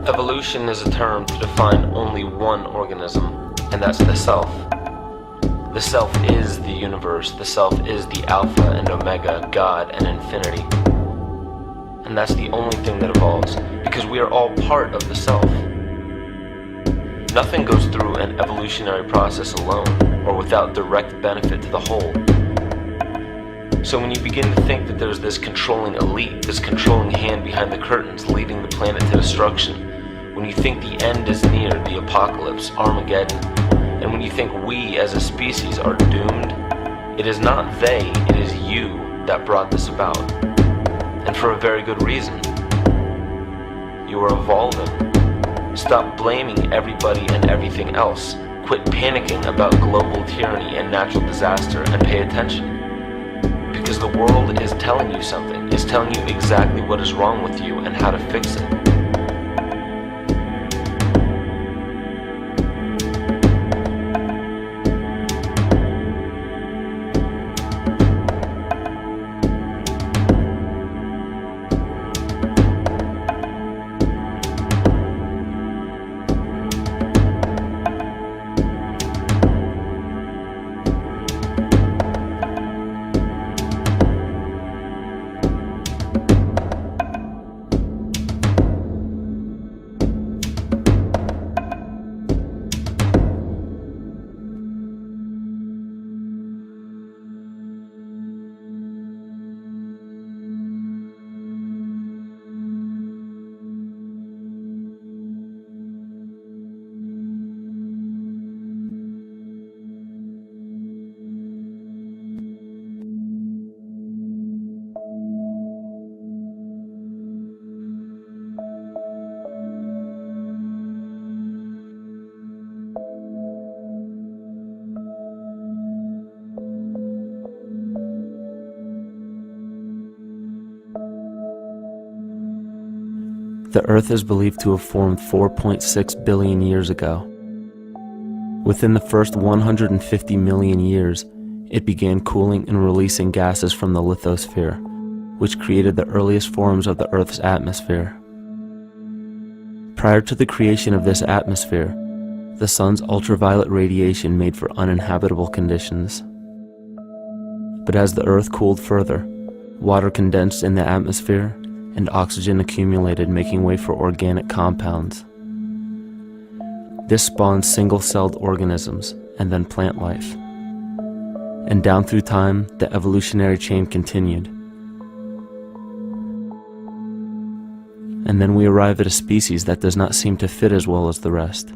Evolution is a term to define only one organism, and that's the self. The self is the universe, the self is the Alpha and Omega, God and infinity. And that's the only thing that evolves, because we are all part of the self. Nothing goes through an evolutionary process alone, or without direct benefit to the whole. So when you begin to think that there's this controlling elite, this controlling hand behind the curtains leading the planet to destruction, when you think the end is near, the apocalypse, Armageddon, and when you think we as a species are doomed, it is not they, it is you that brought this about. And for a very good reason. You are evolving. Stop blaming everybody and everything else. Quit panicking about global tyranny and natural disaster and pay attention. Because the world is telling you something, is telling you exactly what is wrong with you and how to fix it. The Earth is believed to have formed 4.6 billion years ago. Within the first 150 million years, it began cooling and releasing gases from the lithosphere, which created the earliest forms of the Earth's atmosphere. Prior to the creation of this atmosphere, the sun's ultraviolet radiation made for uninhabitable conditions. But as the Earth cooled further, water condensed in the atmosphere and oxygen accumulated, making way for organic compounds. This spawned single-celled organisms and then plant life. And down through time, the evolutionary chain continued. And then we arrive at a species that does not seem to fit as well as the rest.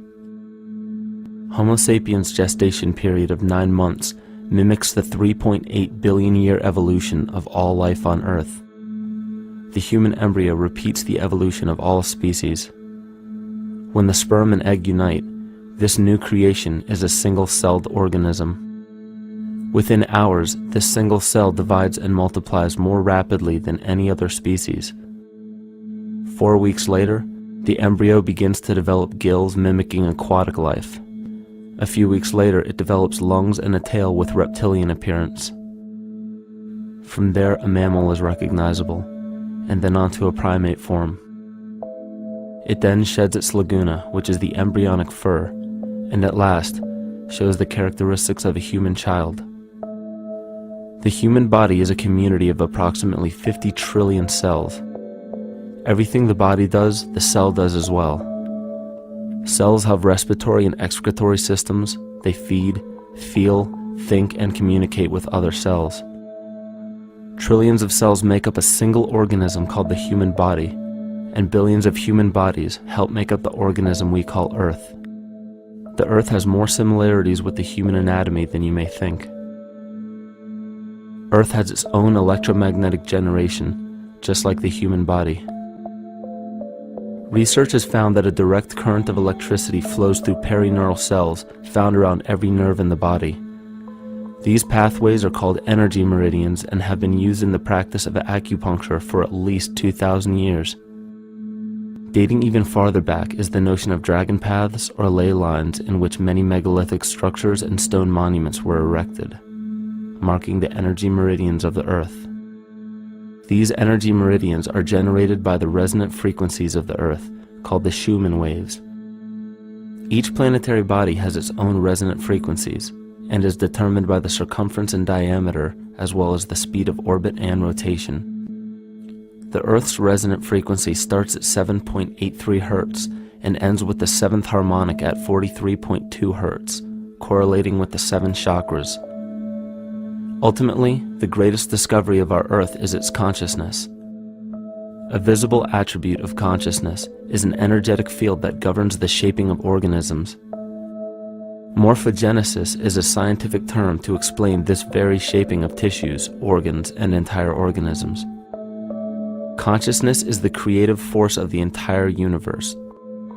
Homo sapiens' gestation period of 9 months mimics the 3.8 billion year evolution of all life on Earth. The human embryo repeats the evolution of all species. When the sperm and egg unite, this new creation is a single-celled organism. Within hours, this single cell divides and multiplies more rapidly than any other species. 4 weeks later, the embryo begins to develop gills mimicking aquatic life. A few weeks later, it develops lungs and a tail with reptilian appearance. From there, a mammal is recognizable, and then onto a primate form. It then sheds its laguna, which is the embryonic fur, and at last shows the characteristics of a human child. The human body is a community of approximately 50 trillion cells. Everything the body does, the cell does as well. Cells have respiratory and excretory systems. They feed, feel, think, and communicate with other cells. Trillions of cells make up a single organism called the human body, and billions of human bodies help make up the organism we call Earth. The Earth has more similarities with the human anatomy than you may think. Earth has its own electromagnetic generation, just like the human body. Research has found that a direct current of electricity flows through perineural cells found around every nerve in the body. These pathways are called energy meridians and have been used in the practice of acupuncture for at least 2,000 years. Dating even farther back is the notion of dragon paths or ley lines in which many megalithic structures and stone monuments were erected, marking the energy meridians of the Earth. These energy meridians are generated by the resonant frequencies of the Earth, called the Schumann waves. Each planetary body has its own resonant frequencies and is determined by the circumference and diameter as well as the speed of orbit and rotation. The Earth's resonant frequency starts at 7.83 Hz and ends with the 7th harmonic at 43.2 Hz, correlating with the 7 chakras. Ultimately, the greatest discovery of our Earth is its consciousness. A visible attribute of consciousness is an energetic field that governs the shaping of organisms. Morphogenesis is a scientific term to explain this very shaping of tissues, organs, and entire organisms. Consciousness is the creative force of the entire universe.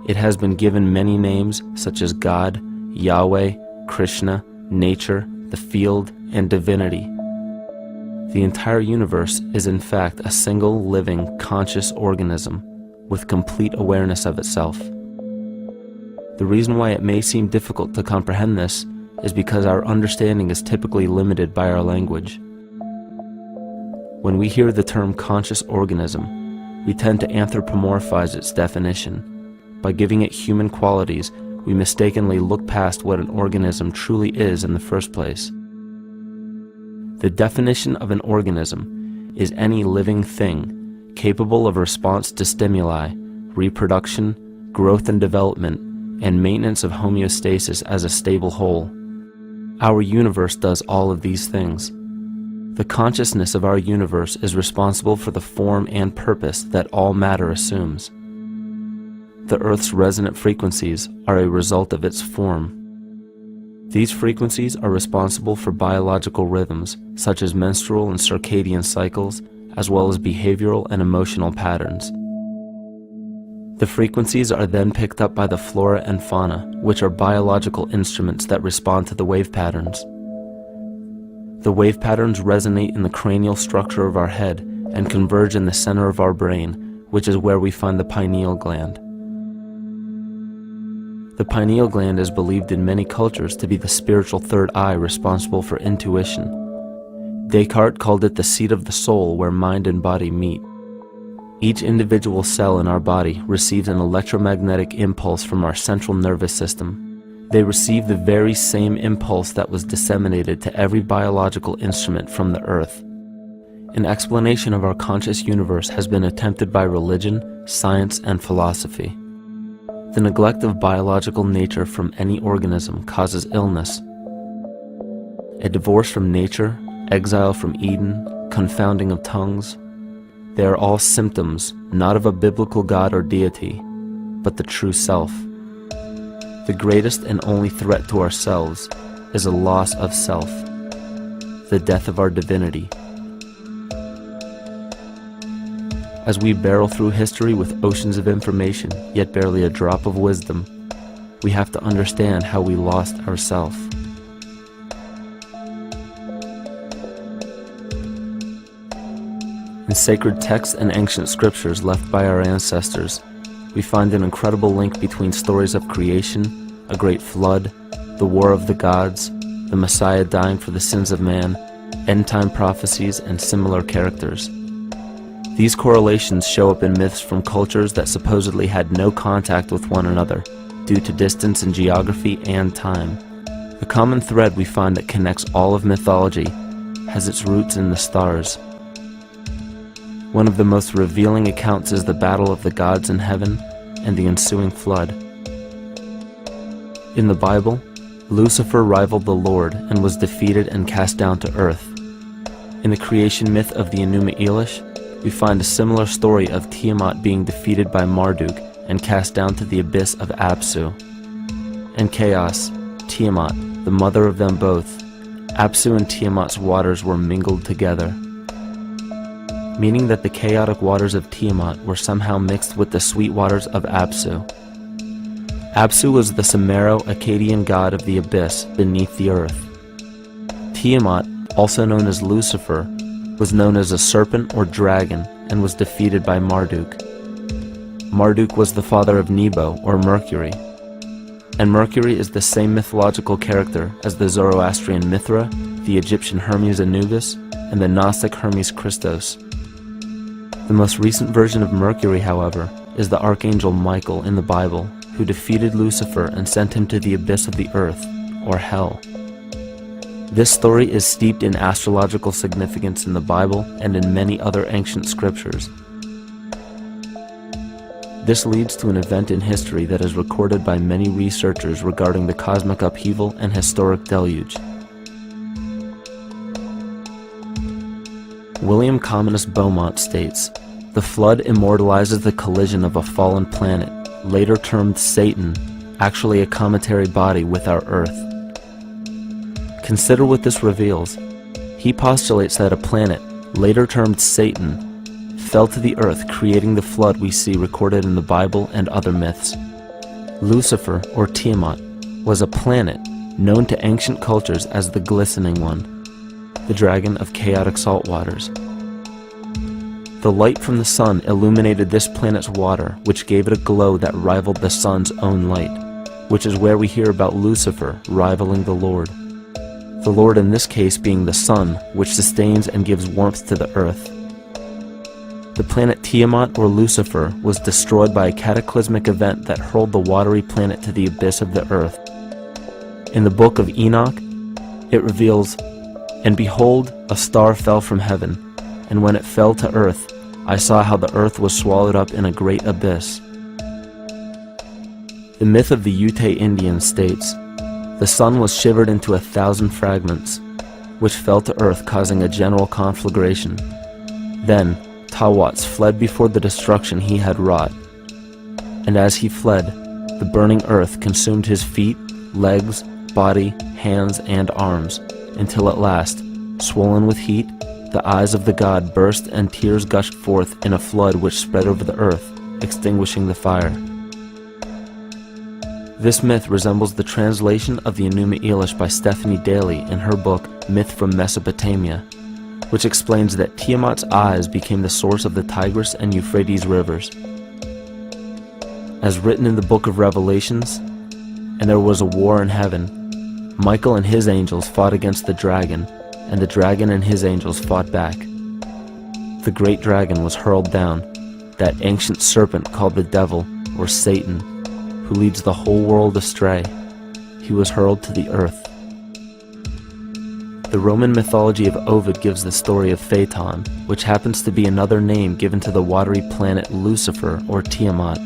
It has been given many names such as God, Yahweh, Krishna, nature, the field, and divinity. The entire universe is in fact a single living, conscious organism with complete awareness of itself. The reason why it may seem difficult to comprehend this is because our understanding is typically limited by our language. When we hear the term conscious organism, we tend to anthropomorphize its definition. By giving it human qualities, we mistakenly look past what an organism truly is in the first place. The definition of an organism is any living thing capable of response to stimuli, reproduction, growth and development, and maintenance of homeostasis as a stable whole. Our universe does all of these things. The consciousness of our universe is responsible for the form and purpose that all matter assumes. The Earth's resonant frequencies are a result of its form. These frequencies are responsible for biological rhythms, such as menstrual and circadian cycles, as well as behavioral and emotional patterns. The frequencies are then picked up by the flora and fauna, which are biological instruments that respond to the wave patterns. The wave patterns resonate in the cranial structure of our head and converge in the center of our brain, which is where we find the pineal gland. The pineal gland is believed in many cultures to be the spiritual third eye responsible for intuition. Descartes called it the seat of the soul where mind and body meet. Each individual cell in our body receives an electromagnetic impulse from our central nervous system. They receive the very same impulse that was disseminated to every biological instrument from the earth. An explanation of our conscious universe has been attempted by religion, science, and philosophy. The neglect of biological nature from any organism causes illness. A divorce from nature, exile from Eden, confounding of tongues, they are all symptoms not of a biblical God or deity, but the true self. The greatest and only threat to ourselves is a loss of self, the death of our divinity. As we barrel through history with oceans of information, yet barely a drop of wisdom, we have to understand how we lost ourself. In sacred texts and ancient scriptures left by our ancestors, we find an incredible link between stories of creation, a great flood, the war of the gods, the Messiah dying for the sins of man, end-time prophecies, and similar characters. These correlations show up in myths from cultures that supposedly had no contact with one another due to distance in geography and time. The common thread we find that connects all of mythology has its roots in the stars. One of the most revealing accounts is the battle of the gods in heaven and the ensuing flood. In the Bible, Lucifer rivaled the Lord and was defeated and cast down to earth. In the creation myth of the Enuma Elish, we find a similar story of Tiamat being defeated by Marduk and cast down to the abyss of Apsu. In chaos, Tiamat, the mother of them both, Apsu and Tiamat's waters were mingled together, meaning that the chaotic waters of Tiamat were somehow mixed with the sweet waters of Apsu. Apsu was the Sumero-Akkadian god of the abyss beneath the earth. Tiamat, also known as Lucifer, was known as a serpent or dragon and was defeated by Marduk. Marduk was the father of Nebo or Mercury, and Mercury is the same mythological character as the Zoroastrian Mithra, the Egyptian Hermes Anubis, and the Gnostic Hermes Christos. The most recent version of Mercury, however, is the archangel Michael in the Bible, who defeated Lucifer and sent him to the abyss of the earth, or hell. This story is steeped in astrological significance in the Bible and in many other ancient scriptures. This leads to an event in history that is recorded by many researchers regarding the cosmic upheaval and historic deluge. William Commonus Beaumont states, "The flood immortalizes the collision of a fallen planet, later termed Satan, actually a cometary body with our Earth." Consider what this reveals. He postulates that a planet, later termed Satan, fell to the earth, creating the flood we see recorded in the Bible and other myths. Lucifer, or Tiamat, was a planet known to ancient cultures as the Glistening One, the dragon of chaotic salt waters. The light from the sun illuminated this planet's water, which gave it a glow that rivaled the sun's own light, which is where we hear about Lucifer rivaling the Lord. The Lord in this case being the sun, which sustains and gives warmth to the earth. The planet Tiamat, or Lucifer, was destroyed by a cataclysmic event that hurled the watery planet to the abyss of the earth. In the book of Enoch, it reveals, "And behold, a star fell from heaven, and when it fell to earth, I saw how the earth was swallowed up in a great abyss." The myth of the Ute Indians states, "The sun was shivered into 1,000 fragments, which fell to earth, causing a general conflagration. Then Tawats fled before the destruction he had wrought, and as he fled, the burning earth consumed his feet, legs, body, hands, and arms, until at last, swollen with heat, the eyes of the god burst and tears gushed forth in a flood which spread over the earth, extinguishing the fire." This myth resembles the translation of the Enuma Elish by Stephanie Daly in her book Myth from Mesopotamia, which explains that Tiamat's eyes became the source of the Tigris and Euphrates rivers. As written in the book of Revelations, "And there was a war in heaven. Michael and his angels fought against the dragon, and the dragon and his angels fought back. The great dragon was hurled down, that ancient serpent called the devil, or Satan, who leads the whole world astray. He was hurled to the earth." The Roman mythology of Ovid gives the story of Phaeton, which happens to be another name given to the watery planet Lucifer, or Tiamat.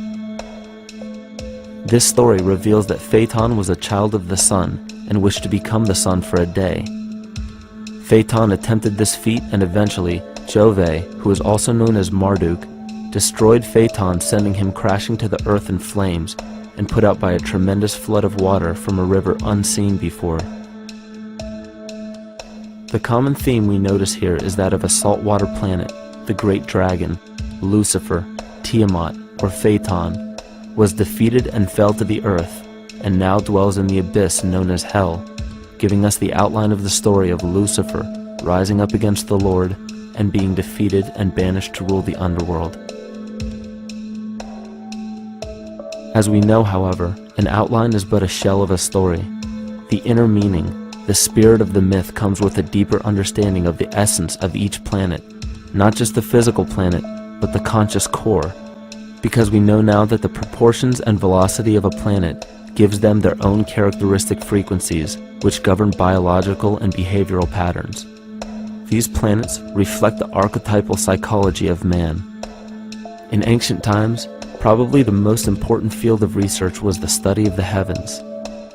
This story reveals that Phaeton was a child of the sun and wished to become the sun for a day. Phaeton attempted this feat, and eventually Jove, who is also known as Marduk, destroyed Phaeton, sending him crashing to the earth in flames and put out by a tremendous flood of water from a river unseen before. The common theme we notice here is that of a saltwater planet, the great dragon, Lucifer, Tiamat, or Phaeton, was defeated and fell to the earth, and now dwells in the abyss known as hell, giving us the outline of the story of Lucifer rising up against the Lord and being defeated and banished to rule the underworld. As we know, however, an outline is but a shell of a story. The inner meaning, the spirit of the myth, comes with a deeper understanding of the essence of each planet, not just the physical planet, but the conscious core, because we know now that the proportions and velocity of a planet gives them their own characteristic frequencies, which govern biological and behavioral patterns. These planets reflect the archetypal psychology of man. In ancient times, probably the most important field of research was the study of the heavens.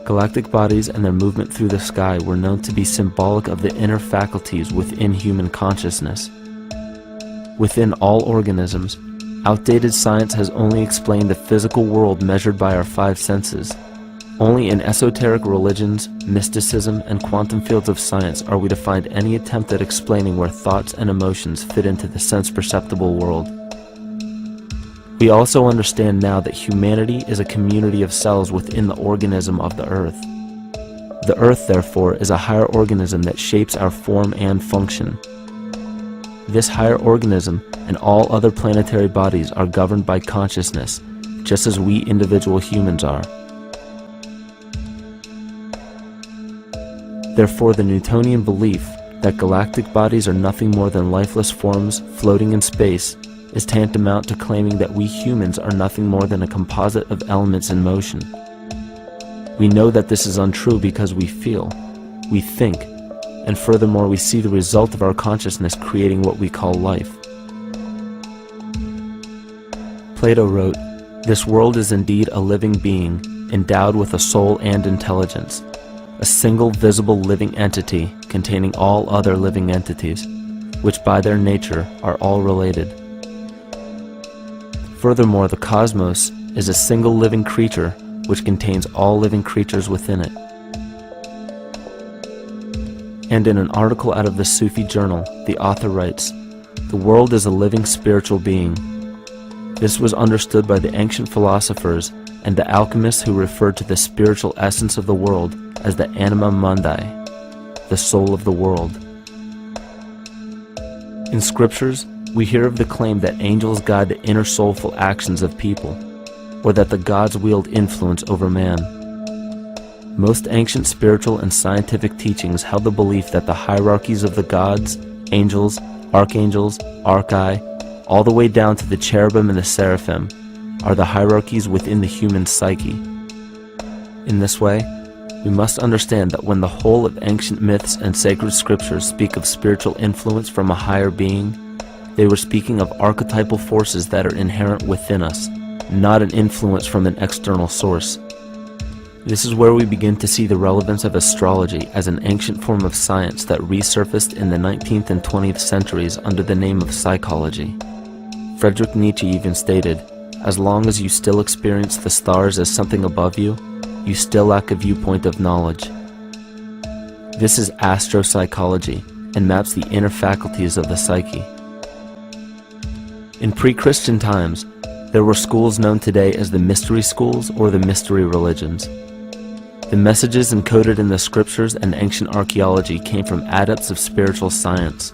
Galactic bodies and their movement through the sky were known to be symbolic of the inner faculties within human consciousness. Within all organisms, outdated science has only explained the physical world measured by our five senses. Only in esoteric religions, mysticism, and quantum fields of science are we to find any attempt at explaining where thoughts and emotions fit into the sense-perceptible world. We also understand now that humanity is a community of cells within the organism of the Earth. The Earth, therefore, is a higher organism that shapes our form and function. This higher organism and all other planetary bodies are governed by consciousness, just as we individual humans are. Therefore, the Newtonian belief that galactic bodies are nothing more than lifeless forms floating in space is tantamount to claiming that we humans are nothing more than a composite of elements in motion. We know that this is untrue because we feel, we think, and furthermore we see the result of our consciousness creating what we call life. Plato wrote, "This world is indeed a living being, endowed with a soul and intelligence, a single visible living entity containing all other living entities, which by their nature are all related." Furthermore, the cosmos is a single living creature which contains all living creatures within it. And in an article out of the Sufi journal, the author writes, "The world is a living spiritual being." This was understood by the ancient philosophers and the alchemists who referred to the spiritual essence of the world as the anima mundi, the soul of the world. In scriptures, we hear of the claim that angels guide the inner soulful actions of people, or that the gods wield influence over man. Most ancient spiritual and scientific teachings held the belief that the hierarchies of the gods, angels, archangels, archai, all the way down to the cherubim and the seraphim, are the hierarchies within the human psyche. In this way, we must understand that when the whole of ancient myths and sacred scriptures speak of spiritual influence from a higher being, they were speaking of archetypal forces that are inherent within us, not an influence from an external source. This is where we begin to see the relevance of astrology as an ancient form of science that resurfaced in the 19th and 20th centuries under the name of psychology. Friedrich Nietzsche even stated, "As long as you still experience the stars as something above you, you still lack a viewpoint of knowledge." This is astropsychology and maps the inner faculties of the psyche. In pre-Christian times, there were schools known today as the mystery schools or the mystery religions. The messages encoded in the scriptures and ancient archaeology came from adepts of spiritual science.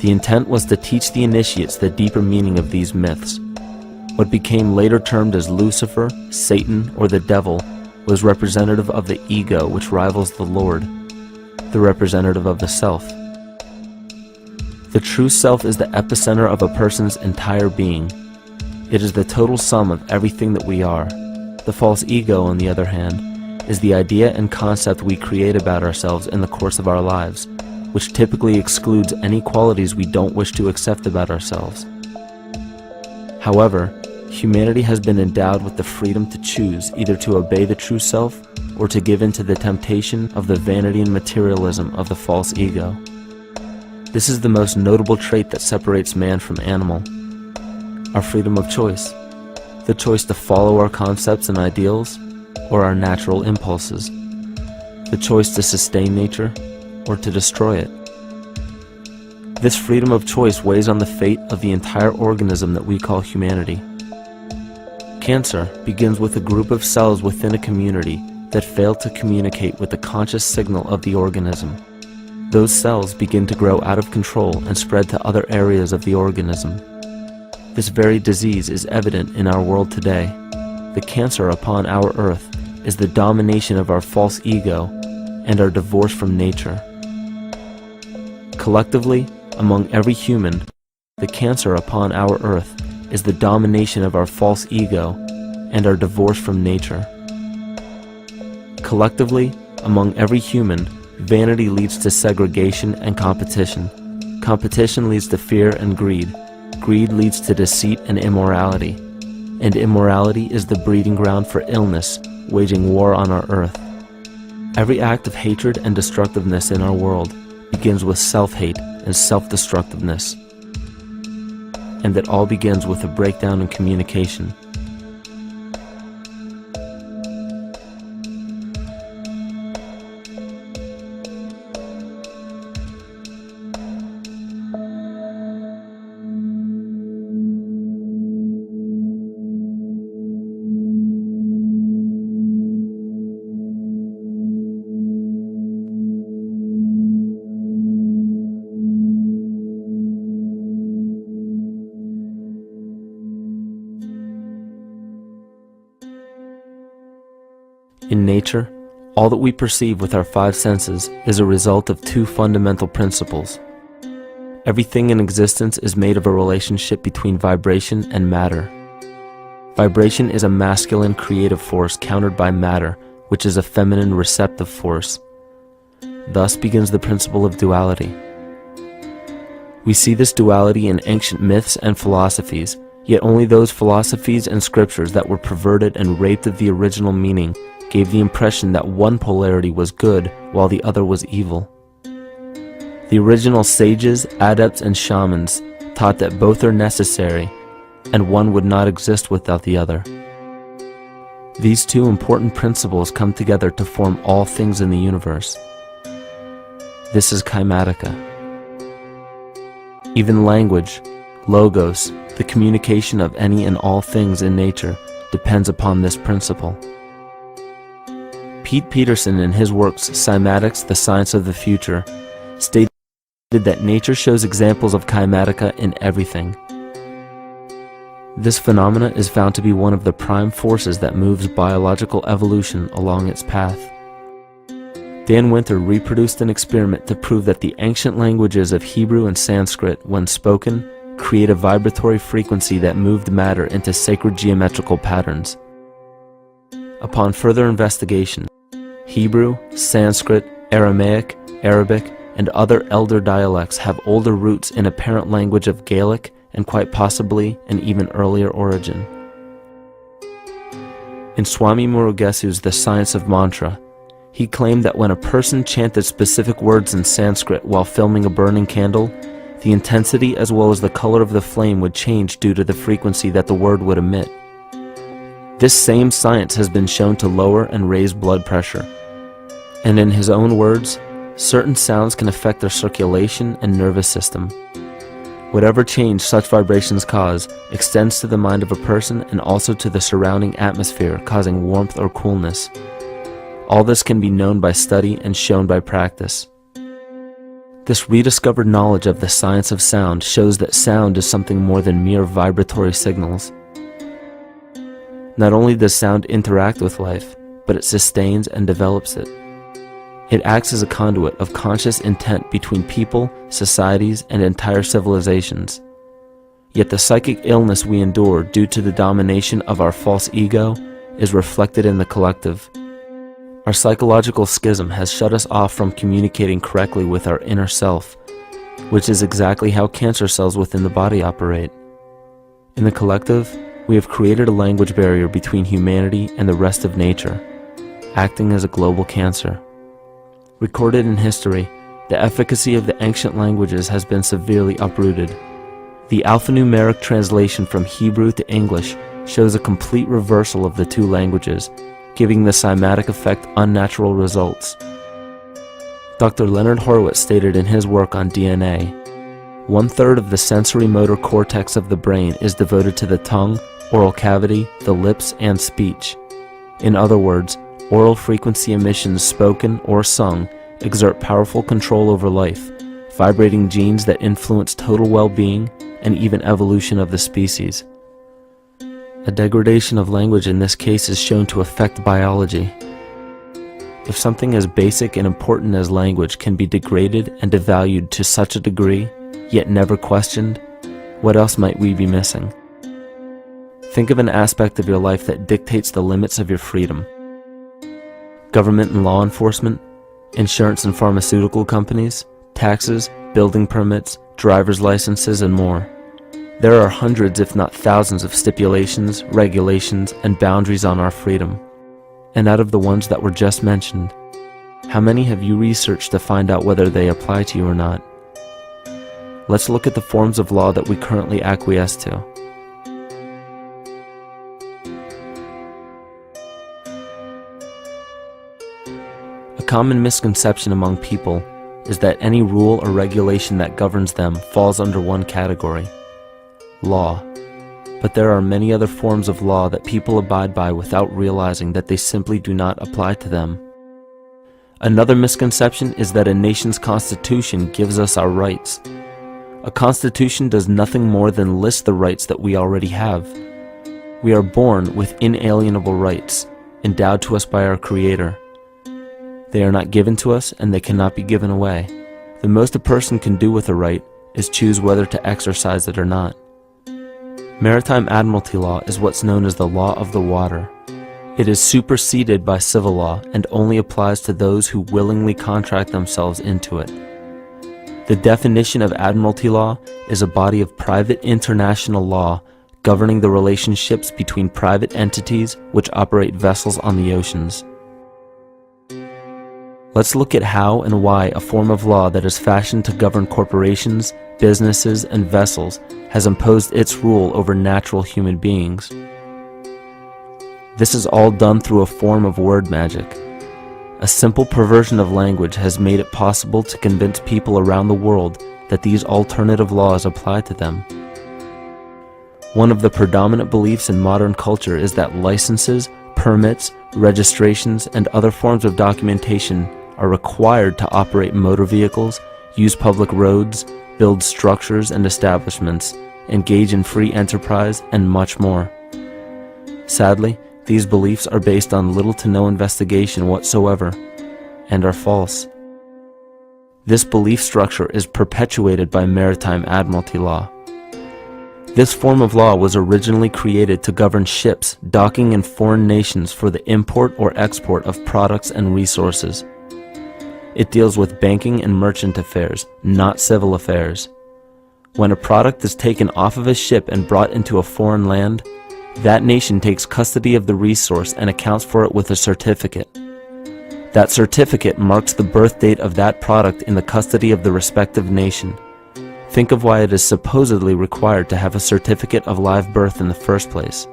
The intent was to teach the initiates the deeper meaning of these myths. What became later termed as Lucifer, Satan, or the devil was representative of the ego which rivals the Lord, the representative of the self. The true self is the epicenter of a person's entire being. It is the total sum of everything that we are. The false ego, on the other hand, is the idea and concept we create about ourselves in the course of our lives, which typically excludes any qualities we don't wish to accept about ourselves. However, humanity has been endowed with the freedom to choose either to obey the true self or to give in to the temptation of the vanity and materialism of the false ego. This is the most notable trait that separates man from animal. Our freedom of choice, the choice to follow our concepts and ideals or our natural impulses, the choice to sustain nature or to destroy it. This freedom of choice weighs on the fate of the entire organism that we call humanity. Cancer begins with a group of cells within a community that fail to communicate with the conscious signal of the organism. Those cells begin to grow out of control and spread to other areas of the organism. This very disease is evident in our world today. The cancer upon our earth is the domination of our false ego and our divorce from nature. Collectively, among every human, the cancer upon our earth is the domination of our false ego and our divorce from nature. Collectively, among every human, vanity leads to segregation and competition. Competition leads to fear and greed. Greed leads to deceit and immorality. And immorality is the breeding ground for illness, waging war on our earth. Every act of hatred and destructiveness in our world begins with self-hate and self-destructiveness. And it all begins with a breakdown in communication. In nature, all that we perceive with our five senses is a result of two fundamental principles. Everything in existence is made of a relationship between vibration and matter. Vibration is a masculine creative force countered by matter, which is a feminine receptive force. Thus begins the principle of duality. We see this duality in ancient myths and philosophies, yet only those philosophies and scriptures that were perverted and raped of the original meaning gave the impression that one polarity was good while the other was evil. The original sages, adepts, and shamans taught that both are necessary, and one would not exist without the other. These two important principles come together to form all things in the universe. This is Kymatica. Even language, logos, the communication of any and all things in nature, depends upon this principle. Pete Peterson, in his works Cymatics, the Science of the Future, stated that nature shows examples of Kymatica in everything. This phenomena is found to be one of the prime forces that moves biological evolution along its path. Dan Winter reproduced an experiment to prove that the ancient languages of Hebrew and Sanskrit, when spoken, create a vibratory frequency that moved matter into sacred geometrical patterns. Upon further investigation, Hebrew, Sanskrit, Aramaic, Arabic, and other elder dialects have older roots in a parent language of Gaelic and quite possibly an even earlier origin. In Swami Murugesu's The Science of Mantra, he claimed that when a person chanted specific words in Sanskrit while filming a burning candle, the intensity as well as the color of the flame would change due to the frequency that the word would emit. This same science has been shown to lower and raise blood pressure. And in his own words, certain sounds can affect their circulation and nervous system. Whatever change such vibrations cause extends to the mind of a person and also to the surrounding atmosphere, causing warmth or coolness. All this can be known by study and shown by practice. This rediscovered knowledge of the science of sound shows that sound is something more than mere vibratory signals. Not only does sound interact with life, but it sustains and develops it. It acts as a conduit of conscious intent between people, societies, and entire civilizations. Yet the psychic illness we endure due to the domination of our false ego is reflected in the collective. Our psychological schism has shut us off from communicating correctly with our inner self, which is exactly how cancer cells within the body operate. In the collective, we have created a language barrier between humanity and the rest of nature, acting as a global cancer. Recorded in history, the efficacy of the ancient languages has been severely uprooted. The alphanumeric translation from Hebrew to English shows a complete reversal of the two languages, giving the cymatic effect unnatural results. Dr. Leonard Horowitz stated in his work on DNA, 1/3 of the sensory motor cortex of the brain is devoted to the tongue, oral cavity, the lips, and speech. In other words, oral frequency emissions spoken or sung exert powerful control over life, vibrating genes that influence total well-being and even evolution of the species. A degradation of language in this case is shown to affect biology. If something as basic and important as language can be degraded and devalued to such a degree, yet never questioned, what else might we be missing? Think of an aspect of your life that dictates the limits of your freedom. Government and law enforcement, insurance and pharmaceutical companies, taxes, building permits, driver's licenses, and more. There are hundreds if not thousands of stipulations, regulations, and boundaries on our freedom. And out of the ones that were just mentioned, how many have you researched to find out whether they apply to you or not? Let's look at the forms of law that we currently acquiesce to. A common misconception among people is that any rule or regulation that governs them falls under one category: law. But there are many other forms of law that people abide by without realizing that they simply do not apply to them. Another misconception is that a nation's constitution gives us our rights. A constitution does nothing more than list the rights that we already have. We are born with inalienable rights, endowed to us by our Creator. They are not given to us, and they cannot be given away. The most a person can do with a right is choose whether to exercise it or not. Maritime Admiralty law is what's known as the law of the water. It is superseded by civil law and only applies to those who willingly contract themselves into it. The definition of Admiralty law is a body of private international law governing the relationships between private entities which operate vessels on the oceans. Let's look at how and why a form of law that is fashioned to govern corporations, businesses, and vessels has imposed its rule over natural human beings. This is all done through a form of word magic. A simple perversion of language has made it possible to convince people around the world that these alternative laws apply to them. One of the predominant beliefs in modern culture is that licenses, permits, registrations, and other forms of documentation are required to operate motor vehicles, use public roads, build structures and establishments, engage in free enterprise, and much more. Sadly, these beliefs are based on little to no investigation whatsoever, and are false. This belief structure is perpetuated by Maritime Admiralty law. This form of law was originally created to govern ships docking in foreign nations for the import or export of products and resources. It deals with banking and merchant affairs, not civil affairs. When a product is taken off of a ship and brought into a foreign land, that nation takes custody of the resource and accounts for it with a certificate. That certificate marks the birth date of that product in the custody of the respective nation. Think of why it is supposedly required to have a certificate of live birth in the first place.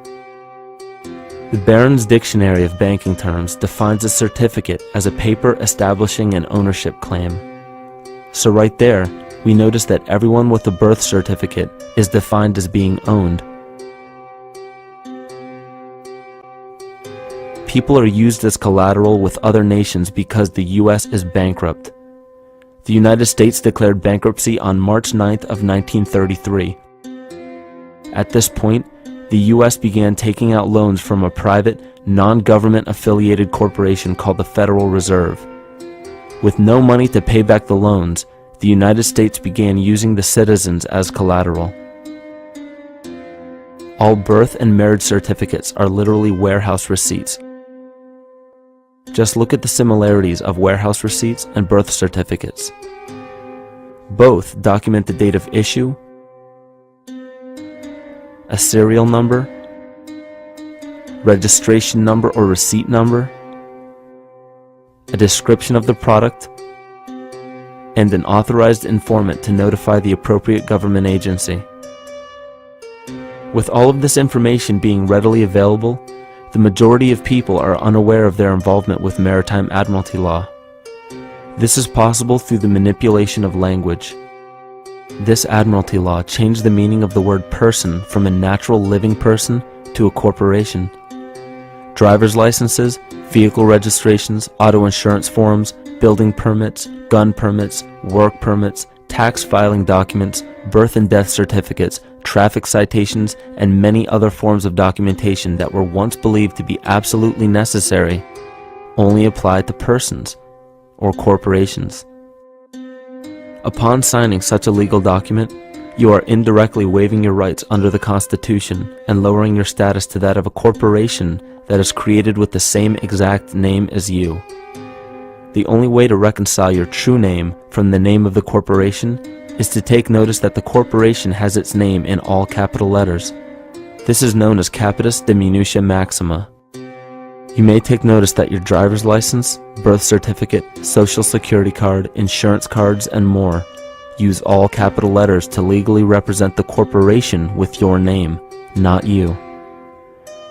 The Barron's Dictionary of Banking Terms defines a certificate as a paper establishing an ownership claim. So right there, we notice that everyone with a birth certificate is defined as being owned. People are used as collateral with other nations because the U.S. is bankrupt. The United States declared bankruptcy on March 9th of 1933. At this point, the U.S. began taking out loans from a private, non-government affiliated corporation called the Federal Reserve. With no money to pay back the loans, the United States began using the citizens as collateral. All birth and marriage certificates are literally warehouse receipts. Just look at the similarities of warehouse receipts and birth certificates. Both document the date of issue, a serial number, registration number or receipt number, a description of the product, and an authorized informant to notify the appropriate government agency. With all of this information being readily available, the majority of people are unaware of their involvement with Maritime Admiralty law. This is possible through the manipulation of language. This Admiralty law changed the meaning of the word person from a natural living person to a corporation. Driver's licenses, vehicle registrations, auto insurance forms, building permits, gun permits, work permits, tax filing documents, birth and death certificates, traffic citations, and many other forms of documentation that were once believed to be absolutely necessary only apply to persons or corporations. Upon signing such a legal document, you are indirectly waiving your rights under the Constitution and lowering your status to that of a corporation that is created with the same exact name as you. The only way to reconcile your true name from the name of the corporation is to take notice that the corporation has its name in all capital letters. This is known as capitis diminutia maxima. You may take notice that your driver's license, birth certificate, social security card, insurance cards, and more use all capital letters to legally represent the corporation with your name, not you.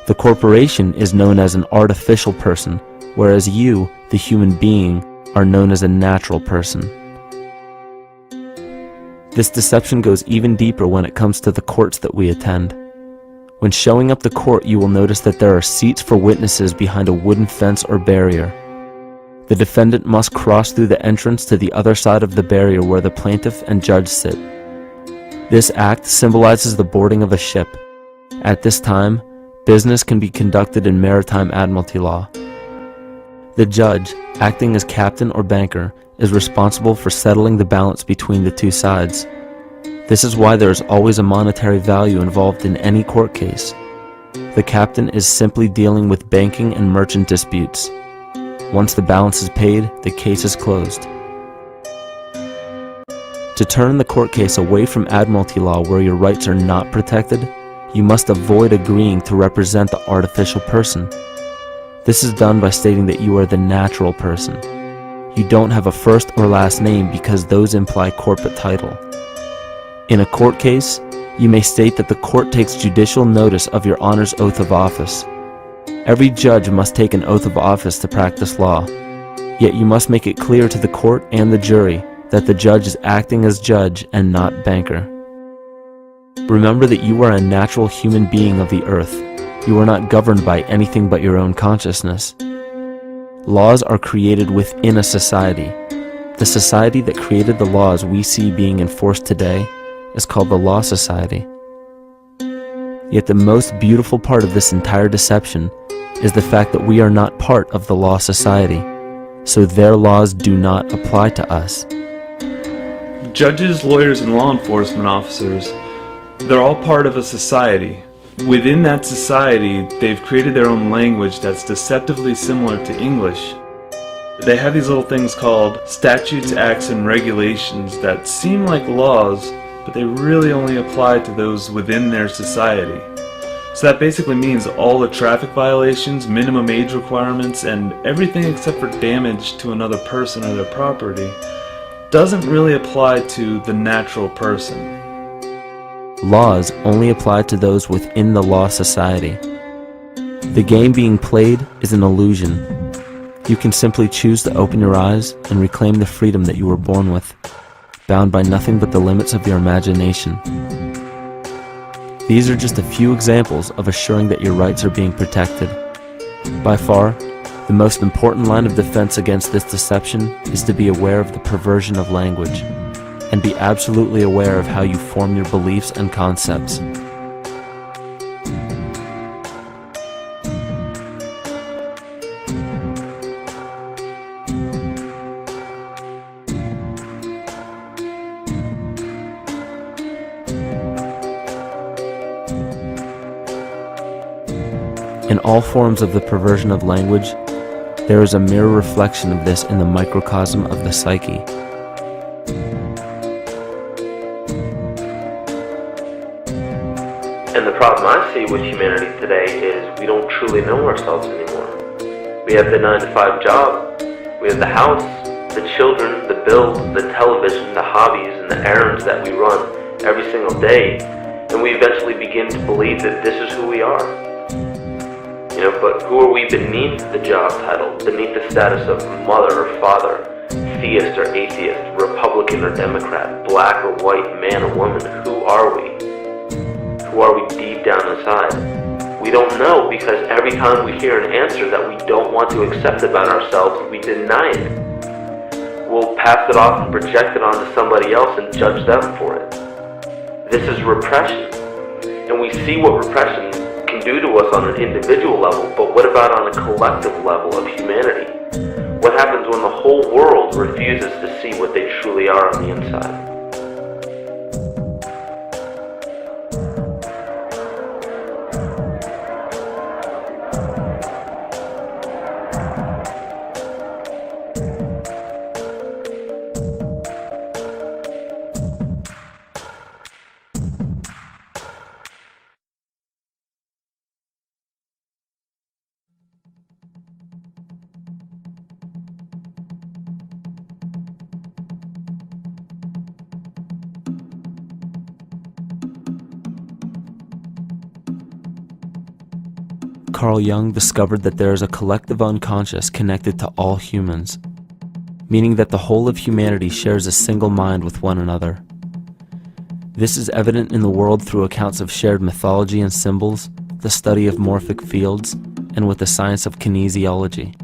The corporation is known as an artificial person, whereas you, the human being, are known as a natural person. This deception goes even deeper when it comes to the courts that we attend. When showing up to court, you will notice that there are seats for witnesses behind a wooden fence or barrier. The defendant must cross through the entrance to the other side of the barrier where the plaintiff and judge sit. This act symbolizes the boarding of a ship. At this time, business can be conducted in Maritime Admiralty law. The judge, acting as captain or banker, is responsible for settling the balance between the two sides. This is why there is always a monetary value involved in any court case. The captain is simply dealing with banking and merchant disputes. Once the balance is paid, the case is closed. To turn the court case away from admiralty law where your rights are not protected, you must avoid agreeing to represent the artificial person. This is done by stating that you are the natural person. You don't have a first or last name because those imply corporate title. In a court case, you may state that the court takes judicial notice of your honor's oath of office. Every judge must take an oath of office to practice law, yet you must make it clear to the court and the jury that the judge is acting as judge and not banker. Remember that you are a natural human being of the earth. You are not governed by anything but your own consciousness. Laws are created within a society. The society that created the laws we see being enforced today is called the Law Society. Yet the most beautiful part of this entire deception is the fact that we are not part of the Law Society, so their laws do not apply to us. Judges, lawyers, and law enforcement officers, they're all part of a society. Within that society, they've created their own language that's deceptively similar to English. They have these little things called statutes, acts, and regulations that seem like laws, but they really only apply to those within their society. So that basically means all the traffic violations, minimum age requirements, and everything except for damage to another person or their property doesn't really apply to the natural person. Laws only apply to those within the Law Society. The game being played is an illusion. You can simply choose to open your eyes and reclaim the freedom that you were born with, bound by nothing but the limits of your imagination. These are just a few examples of assuring that your rights are being protected. By far, the most important line of defense against this deception is to be aware of the perversion of language, and be absolutely aware of how you form your beliefs and concepts. In all forms of the perversion of language, there is a mirror reflection of this in the microcosm of the psyche. And the problem I see with humanity today is we don't truly know ourselves anymore. We have the 9-to-5 job, we have the house, the children, the bills, the television, the hobbies, and the errands that we run every single day, and we eventually begin to believe that this is who we are. But who are we beneath the job title, beneath the status of mother or father, theist or atheist, Republican or Democrat, black or white, man or woman? Who are we? Who are we deep down inside? We don't know, because every time we hear an answer that we don't want to accept about ourselves, we deny it. We'll pass it off and project it onto somebody else and judge them for it. This is repression, and we see what repression can do to us on an individual level, but what about on a collective level of humanity? What happens when the whole world refuses to see what they truly are on the inside? Carl Jung discovered that there is a collective unconscious connected to all humans, meaning that the whole of humanity shares a single mind with one another. This is evident in the world through accounts of shared mythology and symbols, the study of morphic fields, and with the science of kinesiology.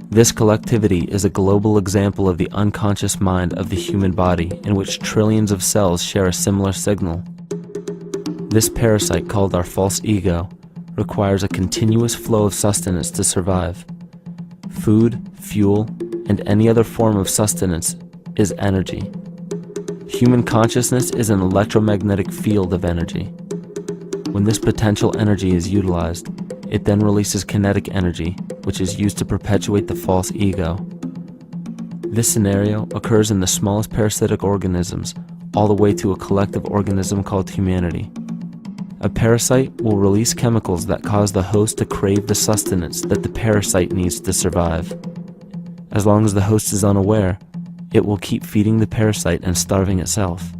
This collectivity is a global example of the unconscious mind of the human body, in which trillions of cells share a similar signal. This parasite, called our false ego, requires a continuous flow of sustenance to survive. Food, fuel, and any other form of sustenance is energy. Human consciousness is an electromagnetic field of energy. When this potential energy is utilized, it then releases kinetic energy, which is used to perpetuate the false ego. This scenario occurs in the smallest parasitic organisms, all the way to a collective organism called humanity. A parasite will release chemicals that cause the host to crave the sustenance that the parasite needs to survive. As long as the host is unaware, it will keep feeding the parasite and starving itself.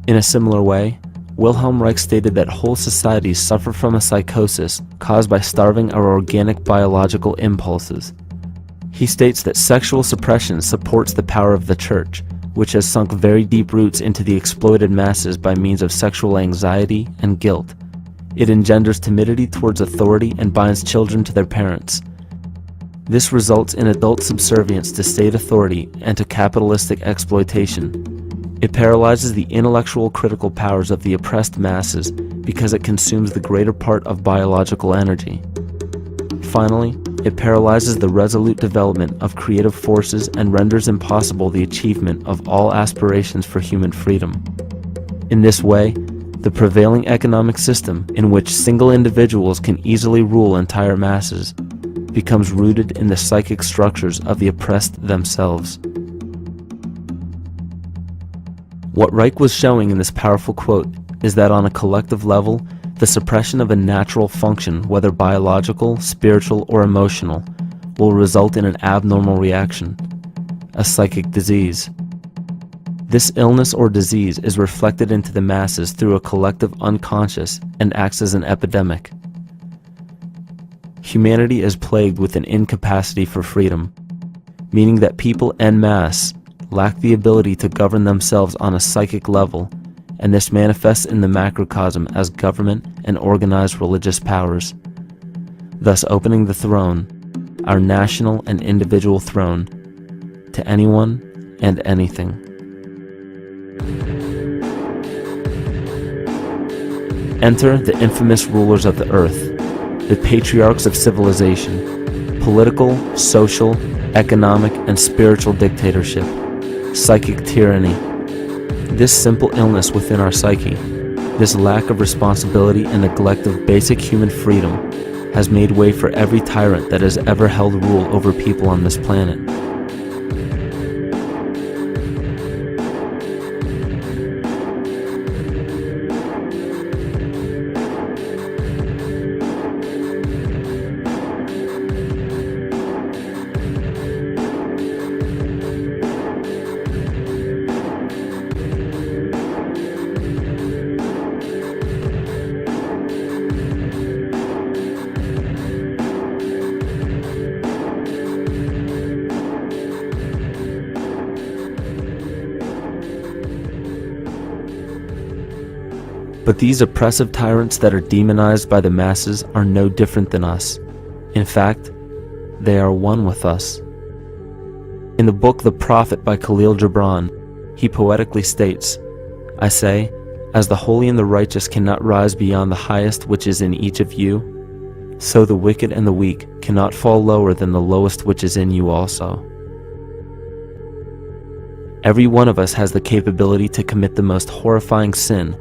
In a similar way, Wilhelm Reich stated that whole societies suffer from a psychosis caused by starving our organic biological impulses. He states that sexual suppression supports the power of the church, which has sunk very deep roots into the exploited masses by means of sexual anxiety and guilt. It engenders timidity towards authority and binds children to their parents. This results in adult subservience to state authority and to capitalistic exploitation. It paralyzes the intellectual critical powers of the oppressed masses because it consumes the greater part of biological energy. Finally, it paralyzes the resolute development of creative forces and renders impossible the achievement of all aspirations for human freedom. In this way, the prevailing economic system, in which single individuals can easily rule entire masses, becomes rooted in the psychic structures of the oppressed themselves. What Reich was showing in this powerful quote is that on a collective level, the suppression of a natural function, whether biological, spiritual, or emotional, will result in an abnormal reaction, a psychic disease. This illness or disease is reflected into the masses through a collective unconscious and acts as an epidemic. Humanity is plagued with an incapacity for freedom, meaning that people en masse lack the ability to govern themselves on a psychic level, and this manifests in the macrocosm as government and organized religious powers, thus opening the throne, our national and individual throne, to anyone and anything. Enter the infamous rulers of the earth, the patriarchs of civilization, political, social, economic, and spiritual dictatorship, psychic tyranny. This simple illness within our psyche, this lack of responsibility and neglect of basic human freedom, has made way for every tyrant that has ever held rule over people on this planet. But these oppressive tyrants that are demonized by the masses are no different than us. In fact, they are one with us. In the book The Prophet by Khalil Gibran, he poetically states, "I say, as the holy and the righteous cannot rise beyond the highest which is in each of you, so the wicked and the weak cannot fall lower than the lowest which is in you also." Every one of us has the capability to commit the most horrifying sin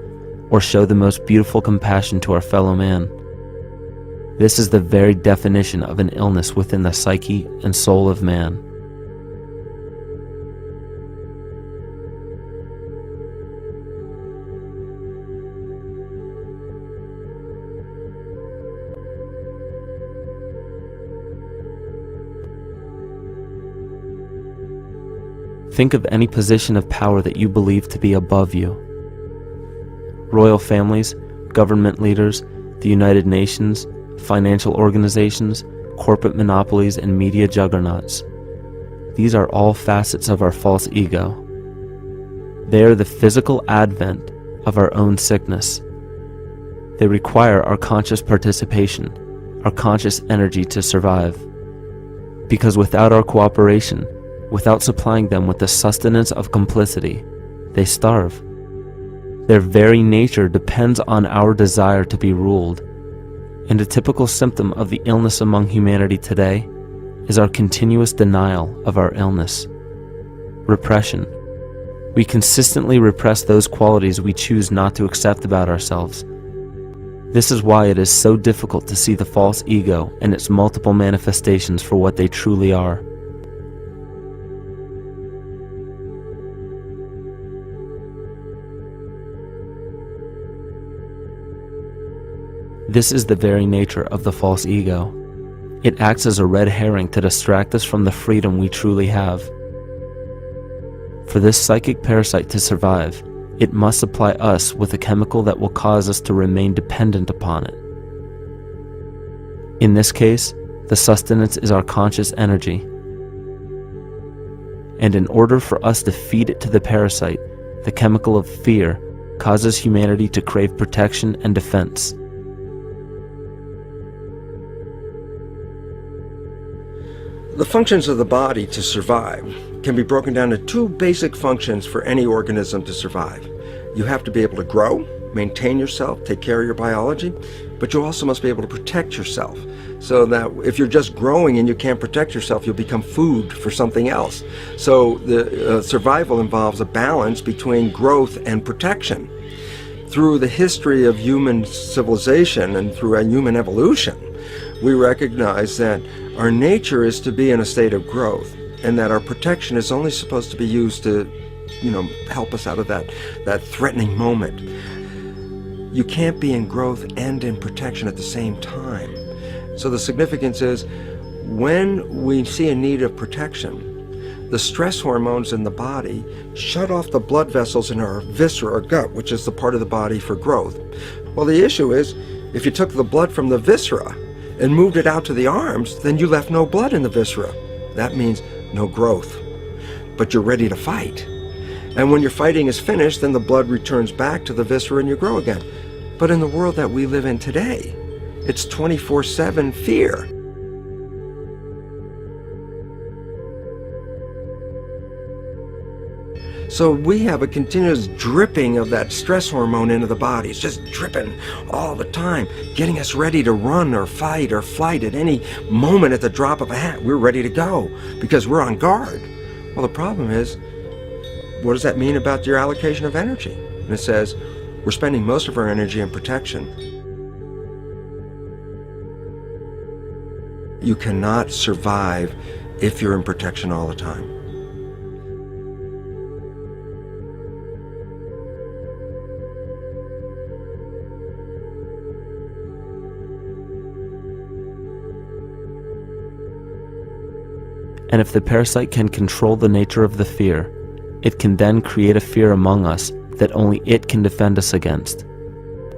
or show the most beautiful compassion to our fellow man. This is the very definition of an illness within the psyche and soul of man. Think of any position of power that you believe to be above you. Royal families, government leaders, the United Nations, financial organizations, corporate monopolies, and media juggernauts. These are all facets of our false ego. They are the physical advent of our own sickness. They require our conscious participation, our conscious energy to survive. Because without our cooperation, without supplying them with the sustenance of complicity, they starve. Their very nature depends on our desire to be ruled, and a typical symptom of the illness among humanity today is our continuous denial of our illness. Repression. We consistently repress those qualities we choose not to accept about ourselves. This is why it is so difficult to see the false ego and its multiple manifestations for what they truly are. This is the very nature of the false ego. It acts as a red herring to distract us from the freedom we truly have. For this psychic parasite to survive, it must supply us with a chemical that will cause us to remain dependent upon it. In this case, the sustenance is our conscious energy. And in order for us to feed it to the parasite, the chemical of fear causes humanity to crave protection and defense. The functions of the body to survive can be broken down to two basic functions for any organism to survive. You have to be able to grow, maintain yourself, take care of your biology, but you also must be able to protect yourself. So that if you're just growing and you can't protect yourself, you'll become food for something else. So the survival involves a balance between growth and protection. Through the history of human civilization and through human evolution, we recognize that our nature is to be in a state of growth, and that our protection is only supposed to be used to, help us out of that threatening moment. You can't be in growth and in protection at the same time. So the significance is, when we see a need of protection, the stress hormones in the body shut off the blood vessels in our viscera or gut, which is the part of the body for growth. Well, the issue is, if you took the blood from the viscera and moved it out to the arms, then you left no blood in the viscera. That means no growth. But you're ready to fight. And when your fighting is finished, then the blood returns back to the viscera and you grow again. But in the world that we live in today, it's 24/7 fear. So we have a continuous dripping of that stress hormone into the body. It's just dripping all the time, getting us ready to run or fight or flight at any moment at the drop of a hat. We're ready to go because we're on guard. Well, the problem is, what does that mean about your allocation of energy? And it says, we're spending most of our energy in protection. You cannot survive if you're in protection all the time. And if the parasite can control the nature of the fear, it can then create a fear among us that only it can defend us against.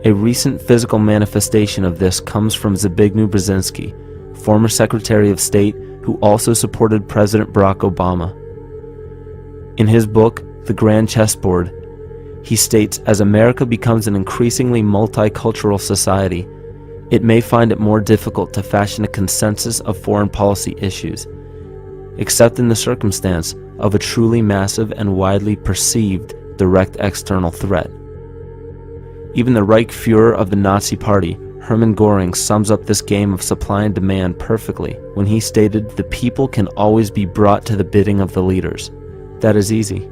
A recent physical manifestation of this comes from Zbigniew Brzezinski, former Secretary of State who also supported President Barack Obama. In his book, The Grand Chessboard, he states, as America becomes an increasingly multicultural society, it may find it more difficult to fashion a consensus of foreign policy issues, except in the circumstance of a truly massive and widely perceived direct external threat. Even the Reichsfuhrer of the Nazi Party, Hermann Göring, sums up this game of supply and demand perfectly when he stated, "The people can always be brought to the bidding of the leaders." That is easy.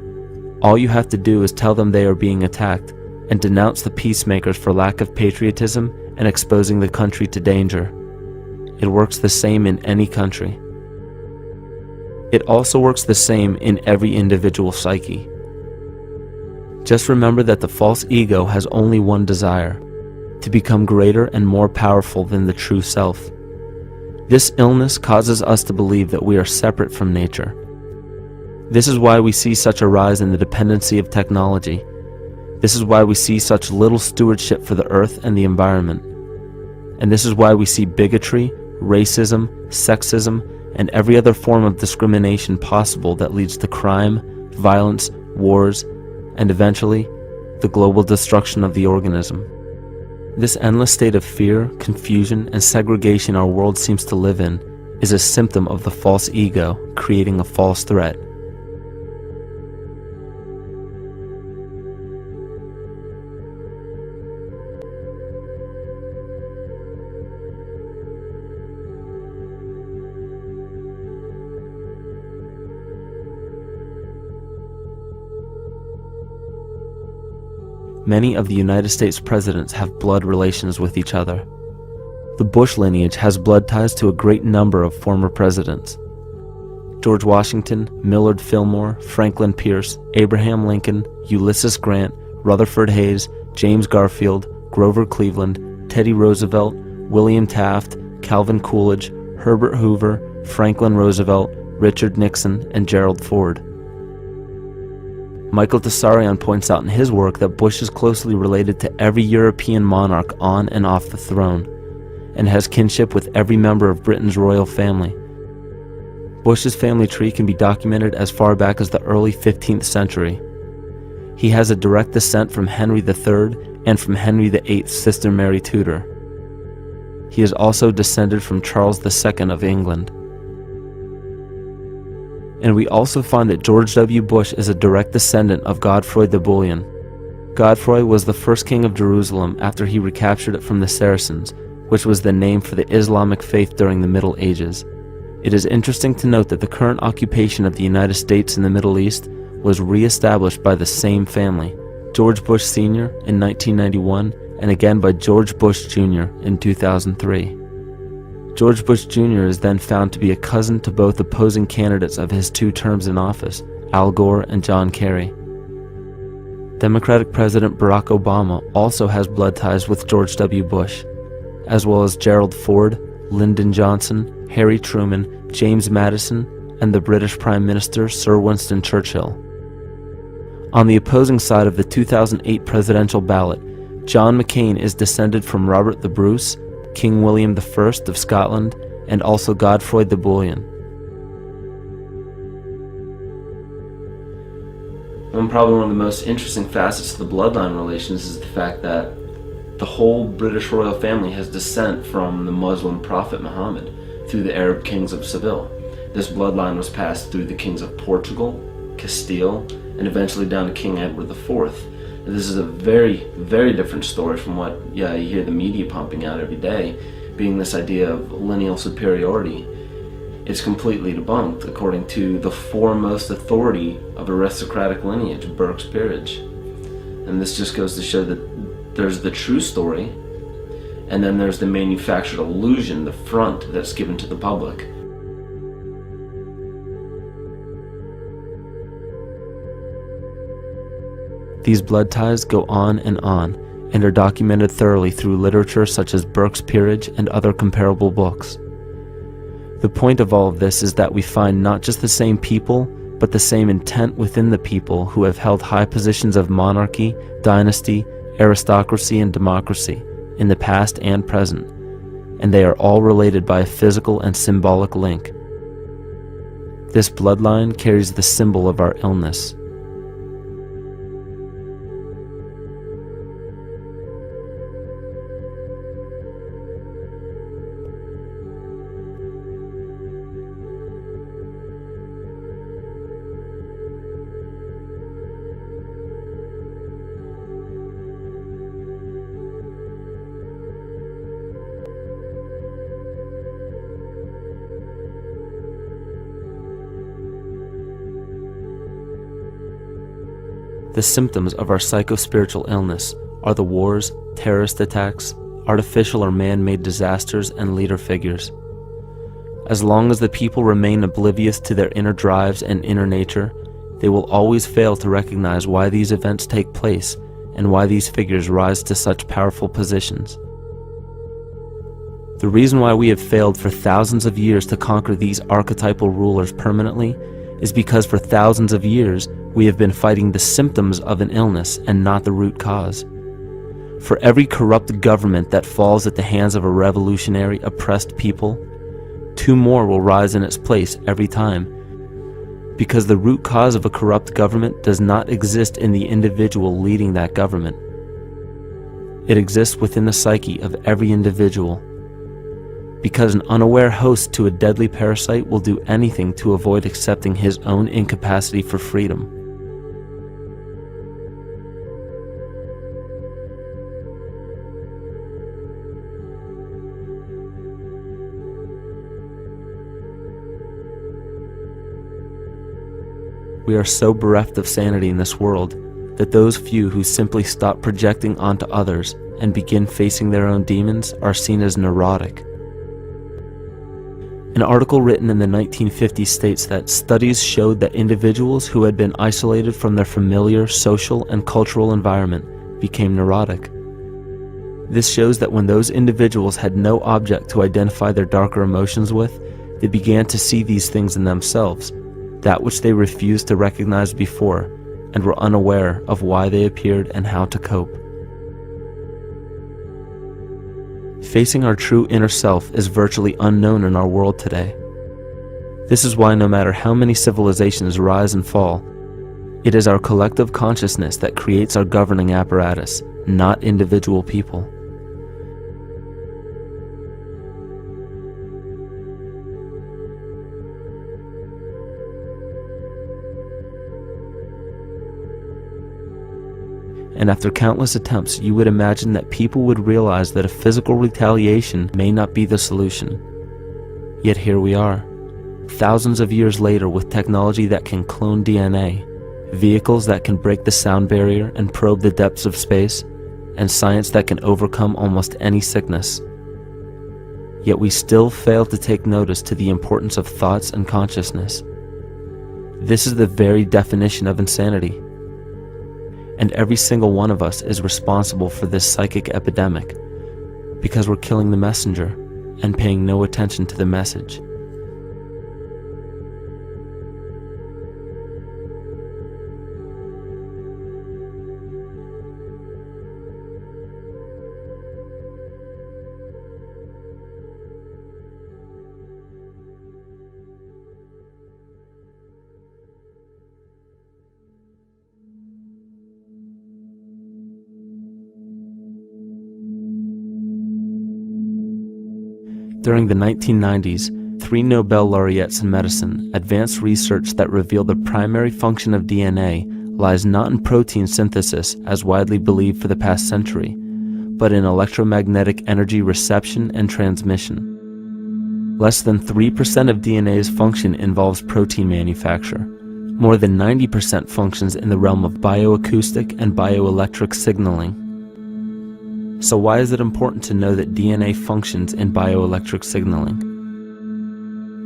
All you have to do is tell them they are being attacked and denounce the peacemakers for lack of patriotism and exposing the country to danger. It works the same in any country. It also works the same in every individual psyche. Just remember that the false ego has only one desire: to become greater and more powerful than the true self. This illness causes us to believe that we are separate from nature. This is why we see such a rise in the dependency of technology. This is why we see such little stewardship for the earth and the environment. And this is why we see bigotry, racism, sexism, and every other form of discrimination possible that leads to crime, violence, wars, and eventually, the global destruction of the organism. This endless state of fear, confusion, and segregation our world seems to live in is a symptom of the false ego creating a false threat. many of the United States presidents have blood relations with each other. The Bush lineage has blood ties to a great number of former presidents. George Washington, Millard Fillmore, Franklin Pierce, Abraham Lincoln, Ulysses Grant, Rutherford Hayes, James Garfield, Grover Cleveland, Teddy Roosevelt, William Taft, Calvin Coolidge, Herbert Hoover, Franklin Roosevelt, Richard Nixon, and Gerald Ford. Michael Tsarion points out in his work that Bush is closely related to every European monarch on and off the throne, and has kinship with every member of Britain's royal family. Bush's family tree can be documented as far back as the early 15th century. He has a direct descent from Henry III and from Henry VIII's sister Mary Tudor. He is also descended from Charles II of England. And we also find that George W. Bush is a direct descendant of Godfrey the Bullion. Godfrey was the first king of Jerusalem after he recaptured it from the Saracens, which was the name for the Islamic faith during the Middle Ages. It is interesting to note that the current occupation of the United States in the Middle East was re-established by the same family, George Bush Sr. in 1991, and again by George Bush Jr. in 2003. George Bush Jr. is then found to be a cousin to both opposing candidates of his 2 terms in office, Al Gore and John Kerry. Democratic President Barack Obama also has blood ties with George W. Bush, as well as Gerald Ford, Lyndon Johnson, Harry Truman, James Madison, and the British Prime Minister Sir Winston Churchill. On the opposing side of the 2008 presidential ballot, John McCain is descended from Robert the Bruce, King William I of Scotland, and also Godfrey the Bullion. Probably one of the most interesting facets of the bloodline relations is the fact that the whole British royal family has descent from the Muslim prophet Muhammad through the Arab kings of Seville. This bloodline was passed through the kings of Portugal, Castile, and eventually down to King Edward IV. And this is a very, very different story from what you hear the media pumping out every day, being this idea of lineal superiority. It's completely debunked according to the foremost authority of aristocratic lineage, Burke's peerage. And this just goes to show that there's the true story, and then there's the manufactured illusion, the front that's given to the public. These blood ties go on and are documented thoroughly through literature such as Burke's Peerage and other comparable books. The point of all of this is that we find not just the same people, but the same intent within the people who have held high positions of monarchy, dynasty, aristocracy, and democracy in the past and present, and they are all related by a physical and symbolic link. This bloodline carries the symbol of our illness. The symptoms of our psycho-spiritual illness are the wars, terrorist attacks, artificial or man-made disasters, and leader figures. As long as the people remain oblivious to their inner drives and inner nature, they will always fail to recognize why these events take place and why these figures rise to such powerful positions. The reason why we have failed for thousands of years to conquer these archetypal rulers permanently is because for thousands of years we have been fighting the symptoms of an illness and not the root cause. For every corrupt government that falls at the hands of a revolutionary, oppressed people, 2 more will rise in its place every time. Because the root cause of a corrupt government does not exist in the individual leading that government. It exists within the psyche of every individual. Because an unaware host to a deadly parasite will do anything to avoid accepting his own incapacity for freedom. We are so bereft of sanity in this world that those few who simply stop projecting onto others and begin facing their own demons are seen as neurotic. An article written in the 1950s states that studies showed that individuals who had been isolated from their familiar social and cultural environment became neurotic. This shows that when those individuals had no object to identify their darker emotions with, they began to see these things in themselves, that which they refused to recognize before, and were unaware of why they appeared and how to cope. Facing our true inner self is virtually unknown in our world today. This is why no matter how many civilizations rise and fall, it is our collective consciousness that creates our governing apparatus, not individual people. And after countless attempts, you would imagine that people would realize that a physical retaliation may not be the solution. Yet here we are, thousands of years later, with technology that can clone DNA, vehicles that can break the sound barrier and probe the depths of space, and science that can overcome almost any sickness. Yet we still fail to take notice to the importance of thoughts and consciousness. This is the very definition of insanity. And every single one of us is responsible for this psychic epidemic, because we're killing the messenger and paying no attention to the message. During the 1990s, 3 Nobel laureates in medicine advanced research that revealed the primary function of DNA lies not in protein synthesis as widely believed for the past century, but in electromagnetic energy reception and transmission. Less than 3% of DNA's function involves protein manufacture. More than 90% functions in the realm of bioacoustic and bioelectric signaling. So why is it important to know that DNA functions in bioelectric signaling?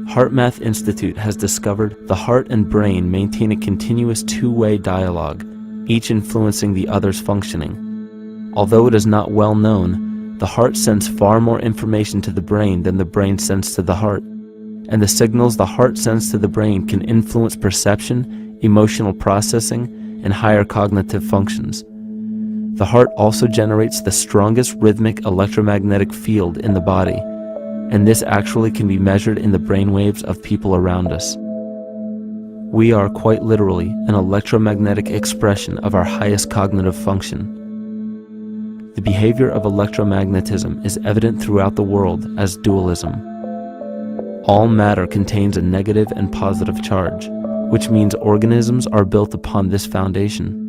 HeartMath Institute has discovered the heart and brain maintain a continuous two-way dialogue, each influencing the other's functioning. Although it is not well known, the heart sends far more information to the brain than the brain sends to the heart, and the signals the heart sends to the brain can influence perception, emotional processing, and higher cognitive functions. The heart also generates the strongest rhythmic electromagnetic field in the body, and this actually can be measured in the brainwaves of people around us. We are quite literally an electromagnetic expression of our highest cognitive function. The behavior of electromagnetism is evident throughout the world as dualism. All matter contains a negative and positive charge, which means organisms are built upon this foundation.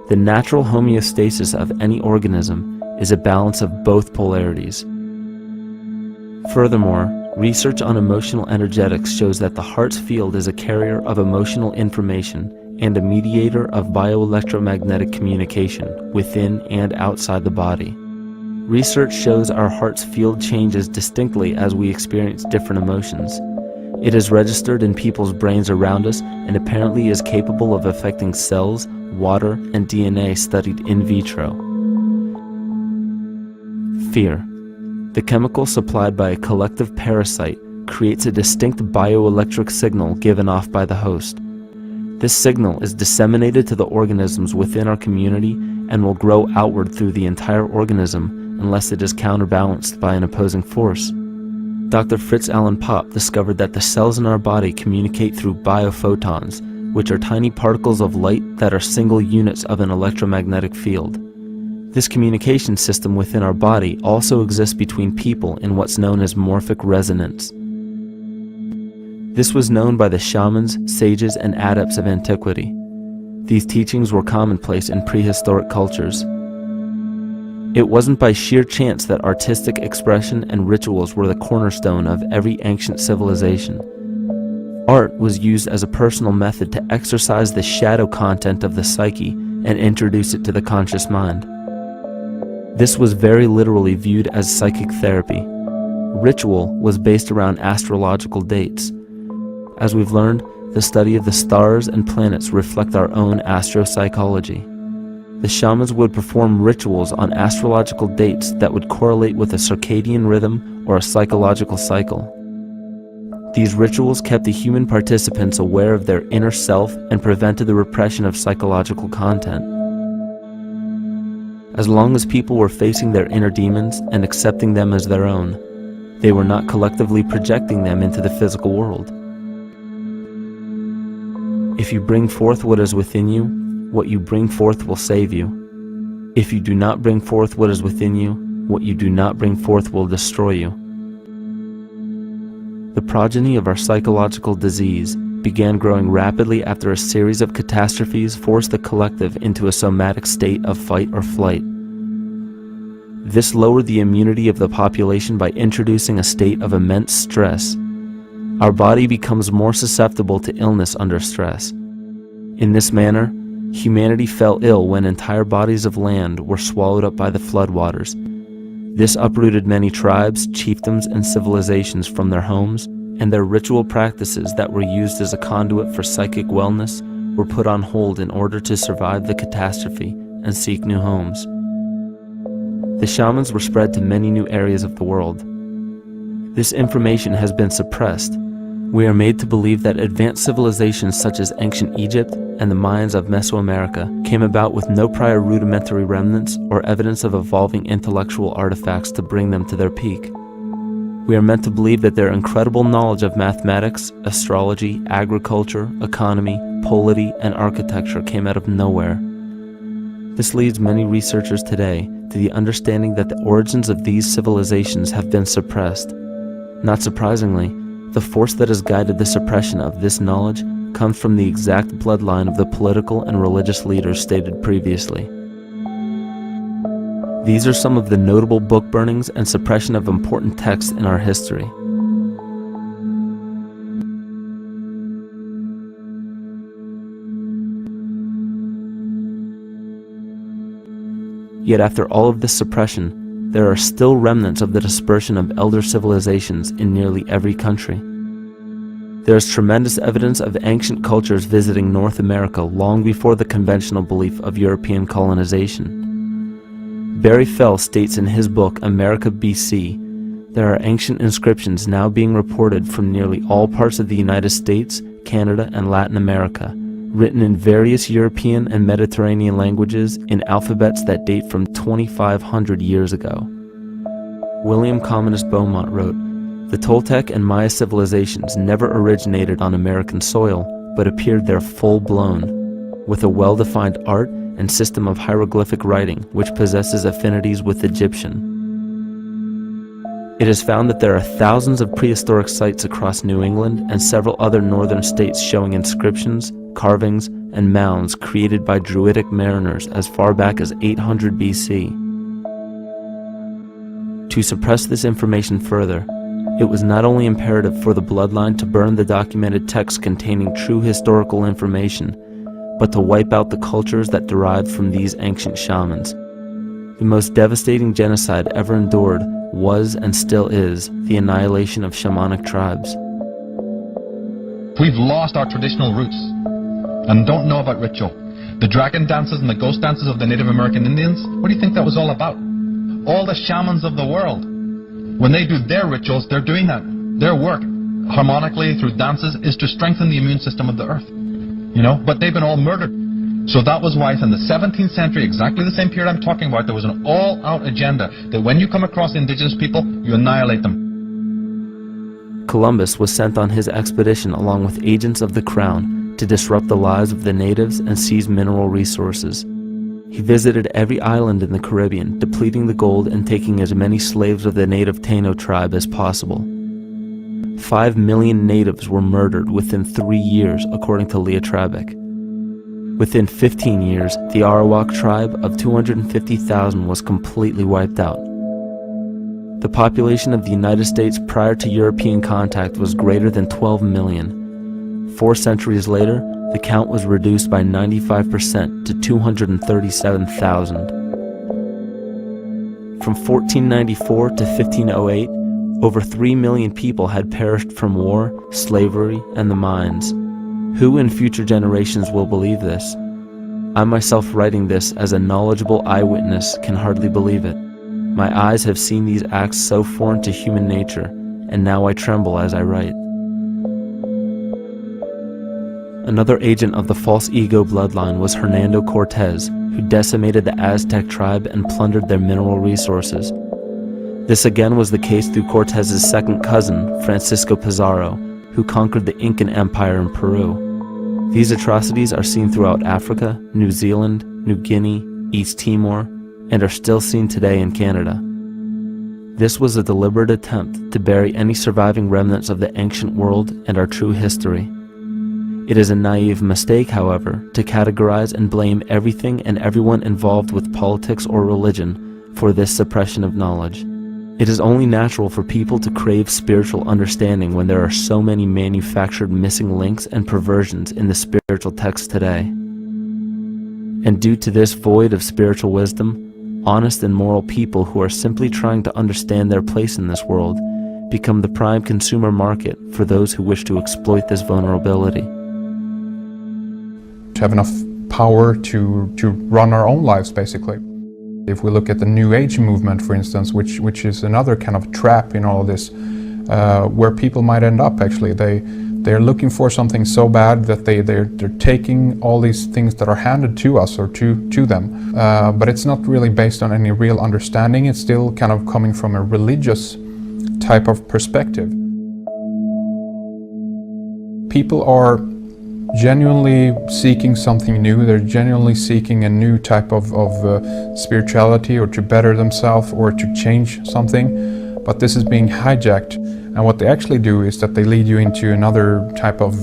The natural homeostasis of any organism is a balance of both polarities. Furthermore, research on emotional energetics shows that the heart's field is a carrier of emotional information and a mediator of bioelectromagnetic communication within and outside the body. Research shows our heart's field changes distinctly as we experience different emotions. It is registered in people's brains around us and apparently is capable of affecting cells, water, and DNA studied in vitro. Fear. The chemical supplied by a collective parasite creates a distinct bioelectric signal given off by the host. This signal is disseminated to the organisms within our community and will grow outward through the entire organism unless it is counterbalanced by an opposing force. Dr. Fritz Alan Popp discovered that the cells in our body communicate through biophotons, which are tiny particles of light that are single units of an electromagnetic field. This communication system within our body also exists between people in what's known as morphic resonance. This was known by the shamans, sages, and adepts of antiquity. These teachings were commonplace in prehistoric cultures. It wasn't by sheer chance that artistic expression and rituals were the cornerstone of every ancient civilization. Art was used as a personal method to exercise the shadow content of the psyche and introduce it to the conscious mind. This was very literally viewed as psychic therapy. Ritual was based around astrological dates. As we've learned, the study of the stars and planets reflect our own astropsychology. The shamans would perform rituals on astrological dates that would correlate with a circadian rhythm or a psychological cycle. These rituals kept the human participants aware of their inner self and prevented the repression of psychological content. As long as people were facing their inner demons and accepting them as their own, they were not collectively projecting them into the physical world. If you bring forth what is within you, what you bring forth will save you. If you do not bring forth what is within you, what you do not bring forth will destroy you. The progeny of our psychological disease began growing rapidly after a series of catastrophes forced the collective into a somatic state of fight or flight. This lowered the immunity of the population by introducing a state of immense stress. Our body becomes more susceptible to illness under stress. In this manner, humanity fell ill when entire bodies of land were swallowed up by the floodwaters. This uprooted many tribes, chiefdoms, and civilizations from their homes, and their ritual practices that were used as a conduit for psychic wellness were put on hold in order to survive the catastrophe and seek new homes. The shamans were spread to many new areas of the world. This information has been suppressed. We are made to believe that advanced civilizations such as ancient Egypt and the Mayans of Mesoamerica came about with no prior rudimentary remnants or evidence of evolving intellectual artifacts to bring them to their peak. We are meant to believe that their incredible knowledge of mathematics, astrology, agriculture, economy, polity, and architecture came out of nowhere. This leads many researchers today to the understanding that the origins of these civilizations have been suppressed. Not surprisingly, the force that has guided the suppression of this knowledge comes from the exact bloodline of the political and religious leaders stated previously. These are some of the notable book burnings and suppression of important texts in our history. Yet after all of this suppression, there are still remnants of the dispersion of elder civilizations in nearly every country. There is tremendous evidence of ancient cultures visiting North America long before the conventional belief of European colonization. Barry Fell states in his book America BC, there are ancient inscriptions now being reported from nearly all parts of the United States, Canada, and Latin America, written in various European and Mediterranean languages in alphabets that date from 2,500 years ago. William Commonus Beaumont wrote, "The Toltec and Maya civilizations never originated on American soil, but appeared there full-blown, with a well-defined art and system of hieroglyphic writing which possesses affinities with Egyptian. It is found that there are thousands of prehistoric sites across New England and several other northern states showing inscriptions, carvings, and mounds created by Druidic mariners as far back as 800 BC. To suppress this information further, it was not only imperative for the bloodline to burn the documented texts containing true historical information, but to wipe out the cultures that derived from these ancient shamans. The most devastating genocide ever endured was and still is the annihilation of shamanic tribes. We've lost our traditional roots and don't know about ritual. The dragon dances and the ghost dances of the Native American Indians, what do you think that was all about? All the shamans of the world, when they do their rituals, they're doing that. Their work, harmonically through dances, is to strengthen the immune system of the earth. But they've been all murdered. So that was why in the 17th century, exactly the same period I'm talking about, there was an all-out agenda that when you come across indigenous people, you annihilate them. Columbus was sent on his expedition along with agents of the crown to disrupt the lives of the natives and seize mineral resources. He visited every island in the Caribbean, depleting the gold and taking as many slaves of the native Taino tribe as possible. 5 million natives were murdered within 3 years, according to Leah Trabeck. Within 15 years, the Arawak tribe of 250,000 was completely wiped out. The population of the United States prior to European contact was greater than 12 million. 4 centuries later, the count was reduced by 95% to 237,000. From 1494 to 1508, over 3 million people had perished from war, slavery, and the mines. Who in future generations will believe this? I myself, writing this as a knowledgeable eyewitness, can hardly believe it. My eyes have seen these acts so foreign to human nature, and now I tremble as I write. Another agent of the false ego bloodline was Hernando Cortez, who decimated the Aztec tribe and plundered their mineral resources. This again was the case through Cortez's second cousin, Francisco Pizarro, who conquered the Incan Empire in Peru. These atrocities are seen throughout Africa, New Zealand, New Guinea, East Timor, and are still seen today in Canada. This was a deliberate attempt to bury any surviving remnants of the ancient world and our true history. It is a naive mistake, however, to categorize and blame everything and everyone involved with politics or religion for this suppression of knowledge. It is only natural for people to crave spiritual understanding when there are so many manufactured missing links and perversions in the spiritual text today. And due to this void of spiritual wisdom, honest and moral people who are simply trying to understand their place in this world become the prime consumer market for those who wish to exploit this vulnerability. To have enough power to run our own lives, basically. If we look at the New Age movement, for instance, which is another kind of trap in all of this, where people might end up actually. They're looking for something so bad that they're taking all these things that are handed to us or to them, but it's not really based on any real understanding. It's still kind of coming from a religious type of perspective. People are genuinely seeking something new. They're genuinely seeking a new type of spirituality, or to better themselves, or to change something, but this is being hijacked. And what they actually do is that they lead you into another type of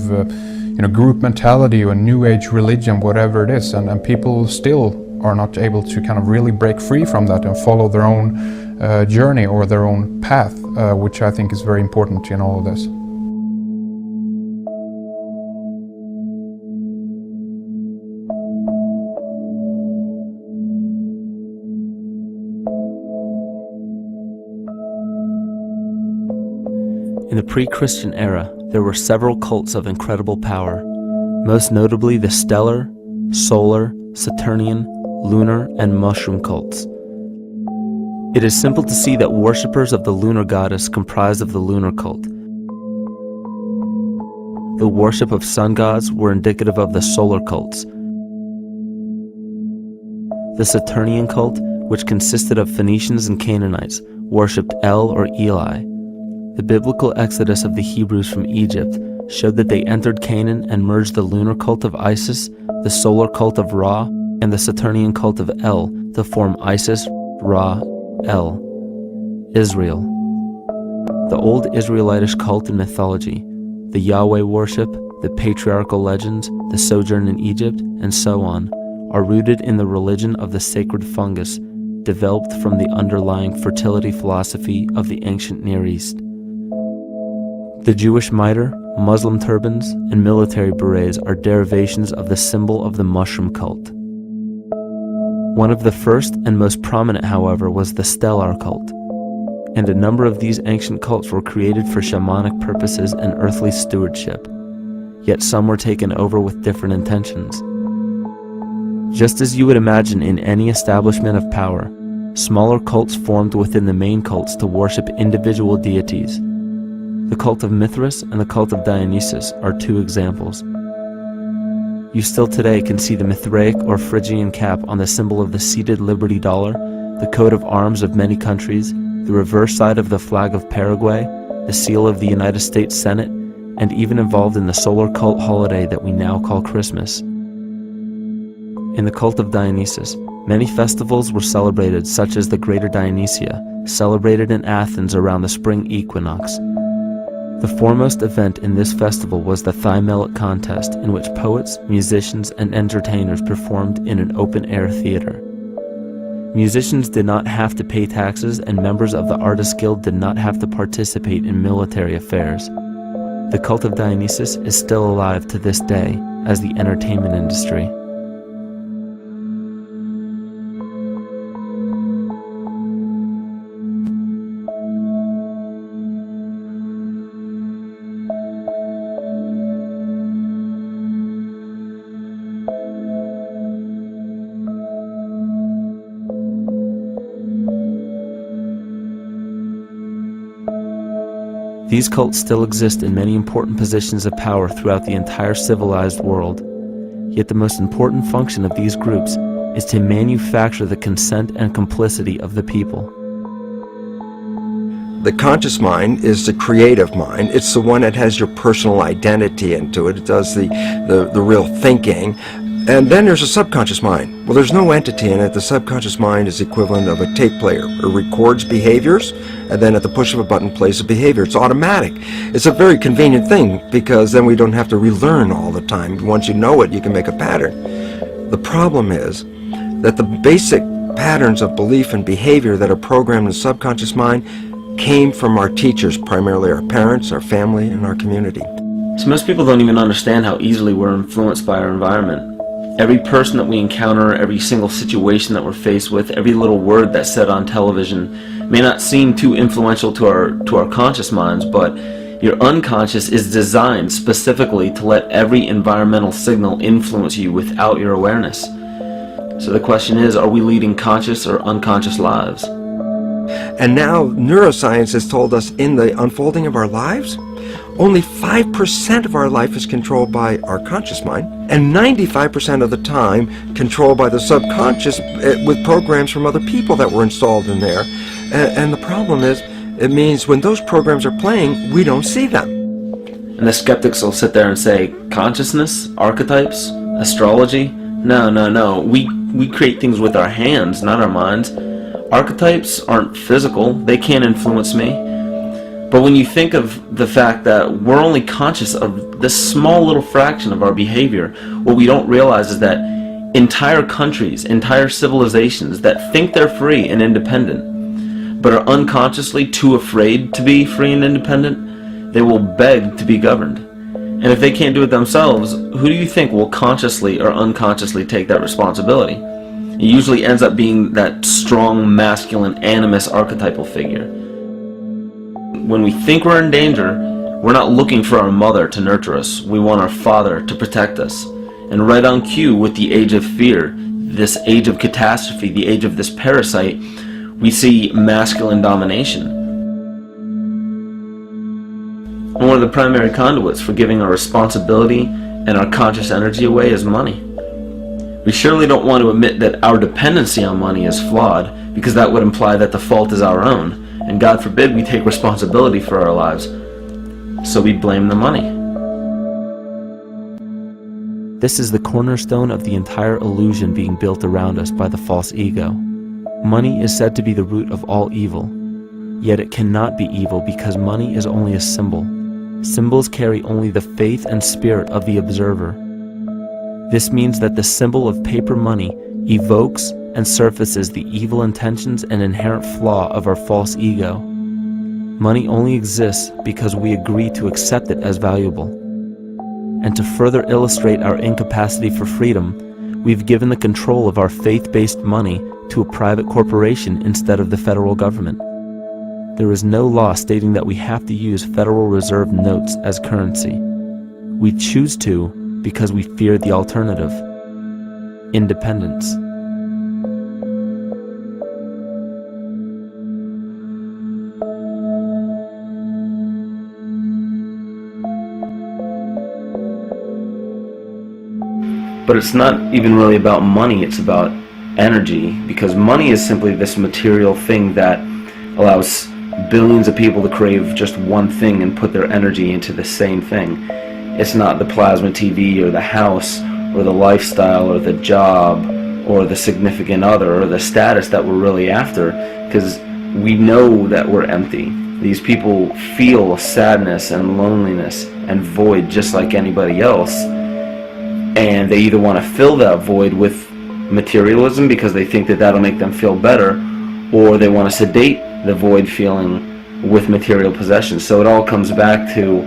group mentality or new age religion, whatever it is, and people still are not able to kind of really break free from that and follow their own journey or their own path, which I think is very important in all of this. In the pre-Christian era, there were several cults of incredible power, most notably the stellar, solar, Saturnian, lunar, and mushroom cults. It is simple to see that worshippers of the lunar goddess comprised of the lunar cult. The worship of sun gods were indicative of the solar cults. The Saturnian cult, which consisted of Phoenicians and Canaanites, worshipped El or Eli. The biblical exodus of the Hebrews from Egypt showed that they entered Canaan and merged the lunar cult of Isis, the solar cult of Ra, and the Saturnian cult of El to form Isis, Ra, El. Israel. The old Israelitish cult and mythology, the Yahweh worship, the patriarchal legends, the sojourn in Egypt, and so on, are rooted in the religion of the sacred fungus, developed from the underlying fertility philosophy of the ancient Near East. The Jewish mitre, Muslim turbans, and military berets are derivations of the symbol of the mushroom cult. One of the first and most prominent, however, was the stellar cult, and a number of these ancient cults were created for shamanic purposes and earthly stewardship, yet some were taken over with different intentions. Just as you would imagine in any establishment of power, smaller cults formed within the main cults to worship individual deities. The cult of Mithras and the cult of Dionysus are two examples. You still today can see the Mithraic or Phrygian cap on the symbol of the seated Liberty dollar, the coat of arms of many countries, the reverse side of the flag of Paraguay, the seal of the United States Senate, and even involved in the solar cult holiday that we now call Christmas. In the cult of Dionysus, many festivals were celebrated, such as the Greater Dionysia, celebrated in Athens around the spring equinox. The foremost event in this festival was the Thymelic contest, in which poets, musicians, and entertainers performed in an open-air theater. Musicians did not have to pay taxes, and members of the Artists Guild did not have to participate in military affairs. The cult of Dionysus is still alive to this day as the entertainment industry. These cults still exist in many important positions of power throughout the entire civilized world. Yet the most important function of these groups is to manufacture the consent and complicity of the people. The conscious mind is the creative mind. It's the one that has your personal identity into it. It does the real thinking. And then there's a subconscious mind. Well, there's no entity in it. The subconscious mind is the equivalent of a tape player. It records behaviors, and then at the push of a button plays a behavior. It's automatic. It's a very convenient thing, because then we don't have to relearn all the time. Once you know it, you can make a pattern. The problem is that the basic patterns of belief and behavior that are programmed in the subconscious mind came from our teachers, primarily our parents, our family, and our community. So most people don't even understand how easily we're influenced by our environment. Every person that we encounter, every single situation that we're faced with, every little word that's said on television may not seem too influential to our conscious minds, but your unconscious is designed specifically to let every environmental signal influence you without your awareness. So the question is, are we leading conscious or unconscious lives? And now neuroscience has told us in the unfolding of our lives, only 5% of our life is controlled by our conscious mind, and 95% of the time controlled by the subconscious with programs from other people that were installed in there. And the problem is, it means when those programs are playing, we don't see them. And the skeptics will sit there and say, consciousness, archetypes, astrology? No. We create things with our hands, not our minds. Archetypes aren't physical. They can't influence me. But when you think of the fact that we're only conscious of this small little fraction of our behavior, what we don't realize is that entire countries, entire civilizations that think they're free and independent, but are unconsciously too afraid to be free and independent, they will beg to be governed. And if they can't do it themselves, who do you think will consciously or unconsciously take that responsibility? It usually ends up being that strong, masculine, animus archetypal figure. When we think we're in danger, we're not looking for our mother to nurture us. We want our father to protect us. And right on cue with the age of fear, this age of catastrophe, the age of this parasite, we see masculine domination. And one of the primary conduits for giving our responsibility and our conscious energy away is money. We surely don't want to admit that our dependency on money is flawed, because that would imply that the fault is our own. And God forbid we take responsibility for our lives, so we blame the money. This is the cornerstone of the entire illusion being built around us by the false ego. Money is said to be the root of all evil, yet it cannot be evil because money is only a symbol. Symbols carry only the faith and spirit of the observer. This means that the symbol of paper money evokes and surfaces the evil intentions and inherent flaw of our false ego. Money only exists because we agree to accept it as valuable. And to further illustrate our incapacity for freedom, we've given the control of our faith-based money to a private corporation instead of the federal government. There is no law stating that we have to use Federal Reserve notes as currency. We choose to because we fear the alternative: independence. But it's not even really about money, it's about energy, because money is simply this material thing that allows billions of people to crave just one thing and put their energy into the same thing. It's not the plasma TV or the house or the lifestyle or the job or the significant other or the status that we're really after, because we know that we're empty. These people feel sadness and loneliness and void just like anybody else. And they either want to fill that void with materialism because they think that that'll make them feel better, or they want to sedate the void feeling with material possessions. So it all comes back to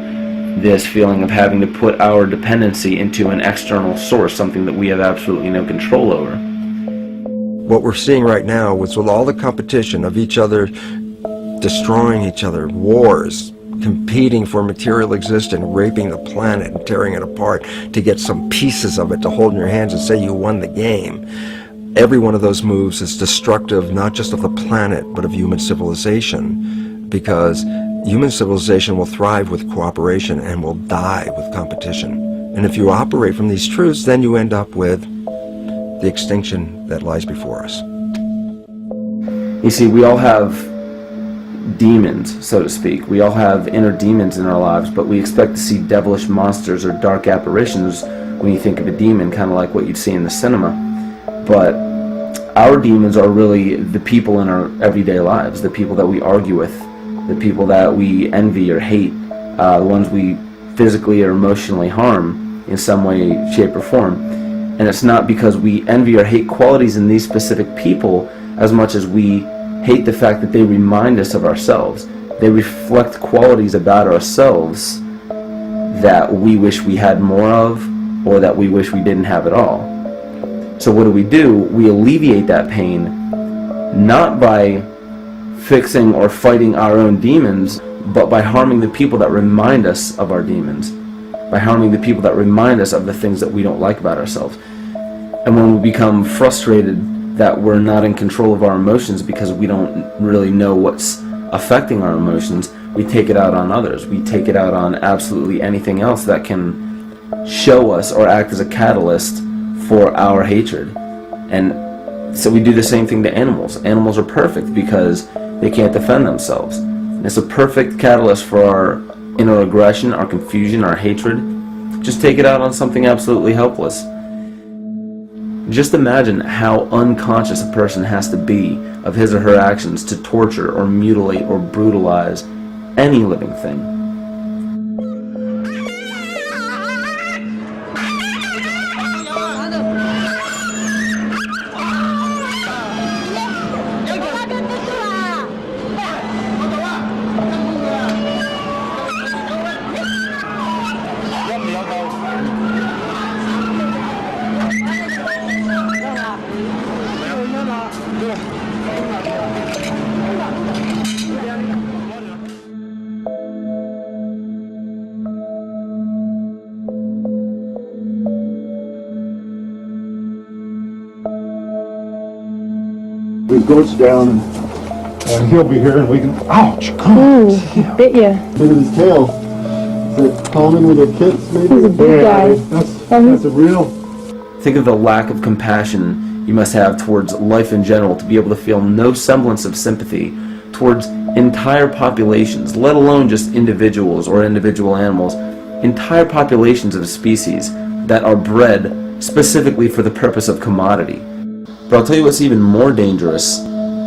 this feeling of having to put our dependency into an external source, something that we have absolutely no control over. What we're seeing right now is with all the competition of each other destroying each other, wars, competing for material existence, raping the planet and tearing it apart to get some pieces of it to hold in your hands and say you won the game. Every one of those moves is destructive not just of the planet but of human civilization, because human civilization will thrive with cooperation and will die with competition. And if you operate from these truths, then you end up with the extinction that lies before us. You see, we all have demons, so to speak. We all have inner demons in our lives, but we expect to see devilish monsters or dark apparitions when you think of a demon, kind of like what you'd see in the cinema. But our demons are really the people in our everyday lives, the people that we argue with, the people that we envy or hate, the ones we physically or emotionally harm in some way, shape, or form. And it's not because we envy or hate qualities in these specific people as much as we hate the fact that they remind us of ourselves. They reflect qualities about ourselves that we wish we had more of, or that we wish we didn't have at all. So what do? We alleviate that pain not by fixing or fighting our own demons, but by harming the people that remind us of our demons, by harming the people that remind us of the things that we don't like about ourselves. And when we become frustrated that we're not in control of our emotions because we don't really know what's affecting our emotions, we take it out on others. We take it out on absolutely anything else that can show us or act as a catalyst for our hatred. And so we do the same thing to animals. Animals are perfect because they can't defend themselves. And it's a perfect catalyst for our inner aggression, our confusion, our hatred. Just take it out on something absolutely helpless. Just imagine how unconscious a person has to be of his or her actions to torture or mutilate or brutalize any living thing. His goat's down, and he'll be here, and we can. Ouch! Ooh, he bit you. Look at his tail. Is it common with the kids? Maybe. He's a big guy. That's a real. Think of the lack of compassion you must have towards life in general to be able to feel no semblance of sympathy towards entire populations, let alone just individuals or individual animals, entire populations of species that are bred specifically for the purpose of commodity. But I'll tell you what's even more dangerous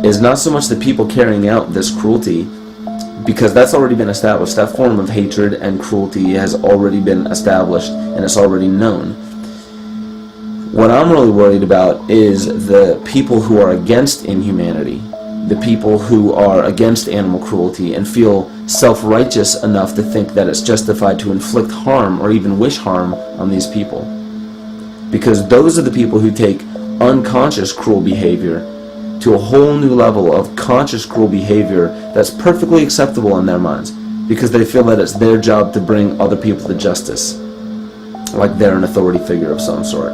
is not so much the people carrying out this cruelty, because that's already been established. That form of hatred and cruelty has already been established and it's already known. What I'm really worried about is the people who are against inhumanity, the people who are against animal cruelty and feel self-righteous enough to think that it's justified to inflict harm or even wish harm on these people. Because those are the people who take unconscious cruel behavior to a whole new level of conscious cruel behavior that's perfectly acceptable in their minds, because they feel that it's their job to bring other people to justice, like they're an authority figure of some sort.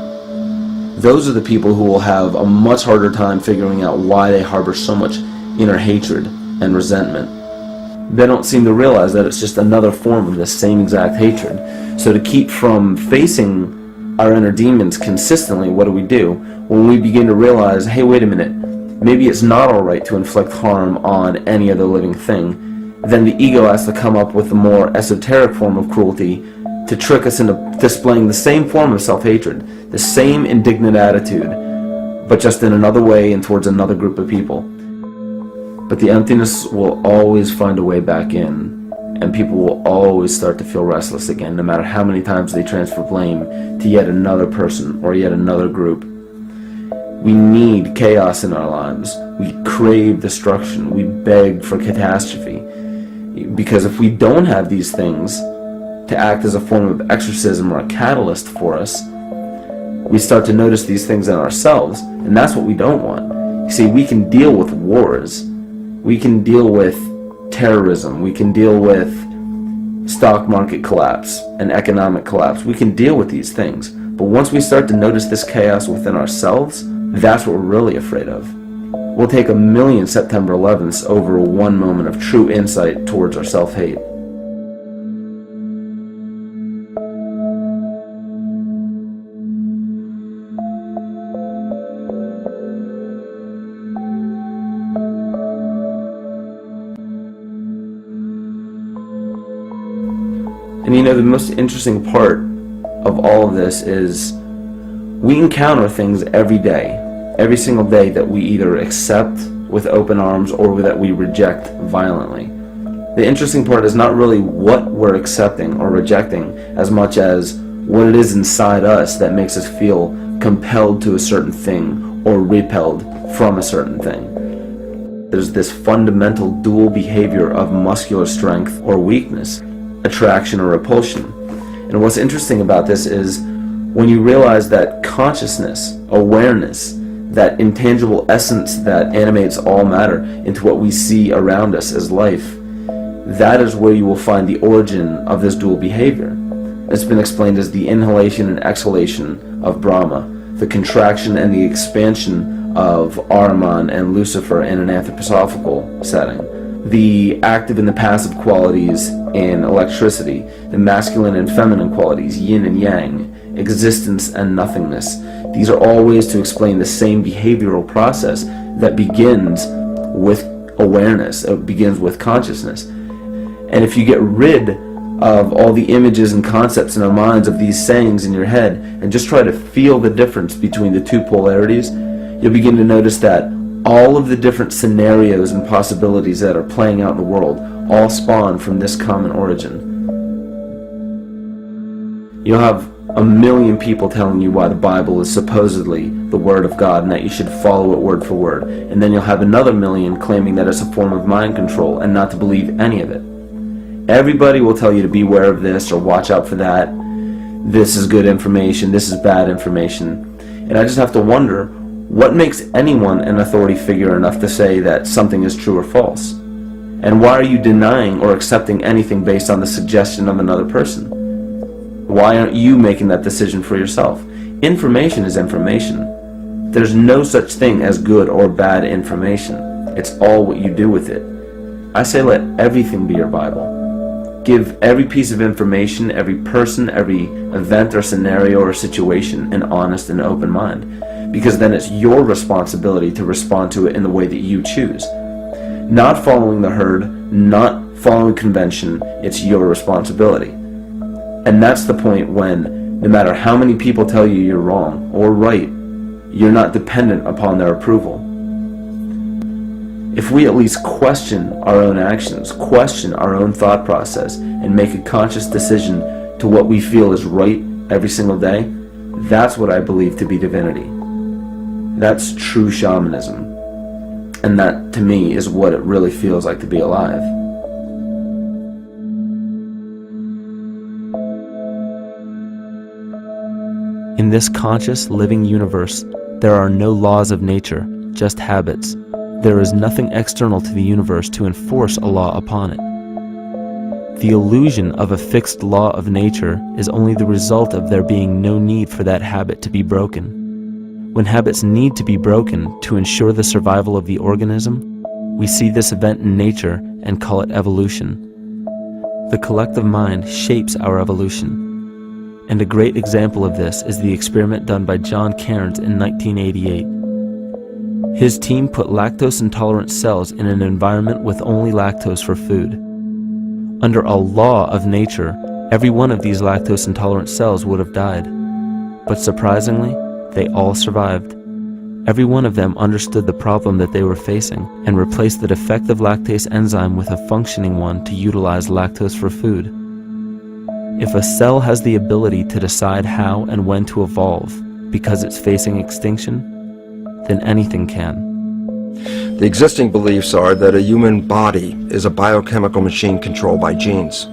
Those are the people who will have a much harder time figuring out why they harbor so much inner hatred and resentment. They don't seem to realize that it's just another form of the same exact hatred. So to keep from facing our inner demons consistently, what do? When we begin to realize, hey, wait a minute, maybe it's not alright to inflict harm on any other living thing, then the ego has to come up with a more esoteric form of cruelty to trick us into displaying the same form of self-hatred, the same indignant attitude, but just in another way and towards another group of people. But the emptiness will always find a way back in, and people will always start to feel restless again, no matter how many times they transfer blame to yet another person or yet another group. We need chaos in our lives. We crave destruction. We beg for catastrophe. Because if we don't have these things, to act as a form of exorcism or a catalyst for us, we start to notice these things in ourselves, and that's what we don't want. You see, we can deal with wars, we can deal with terrorism, we can deal with stock market collapse and economic collapse. We can deal with these things, but once we start to notice this chaos within ourselves, that's what we're really afraid of. We'll take 1,000,000 September 11ths over one moment of true insight towards our self-hate. And you know, the most interesting part of all of this is we encounter things every day, every single day, that we either accept with open arms or that we reject violently. The interesting part is not really what we're accepting or rejecting as much as what it is inside us that makes us feel compelled to a certain thing or repelled from a certain thing. There's this fundamental dual behavior of muscular strength or weakness, attraction or repulsion. And what's interesting about this is when you realize that consciousness, awareness, that intangible essence that animates all matter into what we see around us as life, that is where you will find the origin of this dual behavior. It's been explained as the inhalation and exhalation of Brahma, the contraction and the expansion of Ahriman and Lucifer in an anthroposophical setting, the active and the passive qualities in electricity, the masculine and feminine qualities, yin and yang, existence and nothingness. These are all ways to explain the same behavioral process that begins with awareness, it begins with consciousness. And if you get rid of all the images and concepts in our minds of these sayings in your head and just try to feel the difference between the two polarities, you'll begin to notice that all of the different scenarios and possibilities that are playing out in the world all spawn from this common origin. You'll have 1,000,000 people telling you why the Bible is supposedly the Word of God and that you should follow it word for word. And then you'll have another 1,000,000 claiming that it's a form of mind control and not to believe any of it. Everybody will tell you to beware of this or watch out for that. This is good information, this is bad information. And I just have to wonder, what makes anyone an authority figure enough to say that something is true or false? And why are you denying or accepting anything based on the suggestion of another person? Why aren't you making that decision for yourself? Information is information. There's no such thing as good or bad information. It's all what you do with it. I say let everything be your Bible. Give every piece of information, every person, every event or scenario or situation an honest and open mind. Because then it's your responsibility to respond to it in the way that you choose. Not following the herd, not following convention, it's your responsibility. And that's the point when, no matter how many people tell you you're wrong or right, you're not dependent upon their approval. If we at least question our own actions, question our own thought process, and make a conscious decision to what we feel is right every single day, that's what I believe to be divinity. That's true shamanism. And that, to me, is what it really feels like to be alive. In this conscious, living universe, there are no laws of nature, just habits. There is nothing external to the universe to enforce a law upon it. The illusion of a fixed law of nature is only the result of there being no need for that habit to be broken. When habits need to be broken to ensure the survival of the organism, we see this event in nature and call it evolution. The collective mind shapes our evolution. And a great example of this is the experiment done by John Cairns in 1988. His team put lactose-intolerant cells in an environment with only lactose for food. Under a law of nature, every one of these lactose-intolerant cells would have died. But surprisingly, they all survived. Every one of them understood the problem that they were facing and replaced the defective lactase enzyme with a functioning one to utilize lactose for food. If a cell has the ability to decide how and when to evolve because it's facing extinction, then anything can. The existing beliefs are that a human body is a biochemical machine controlled by genes,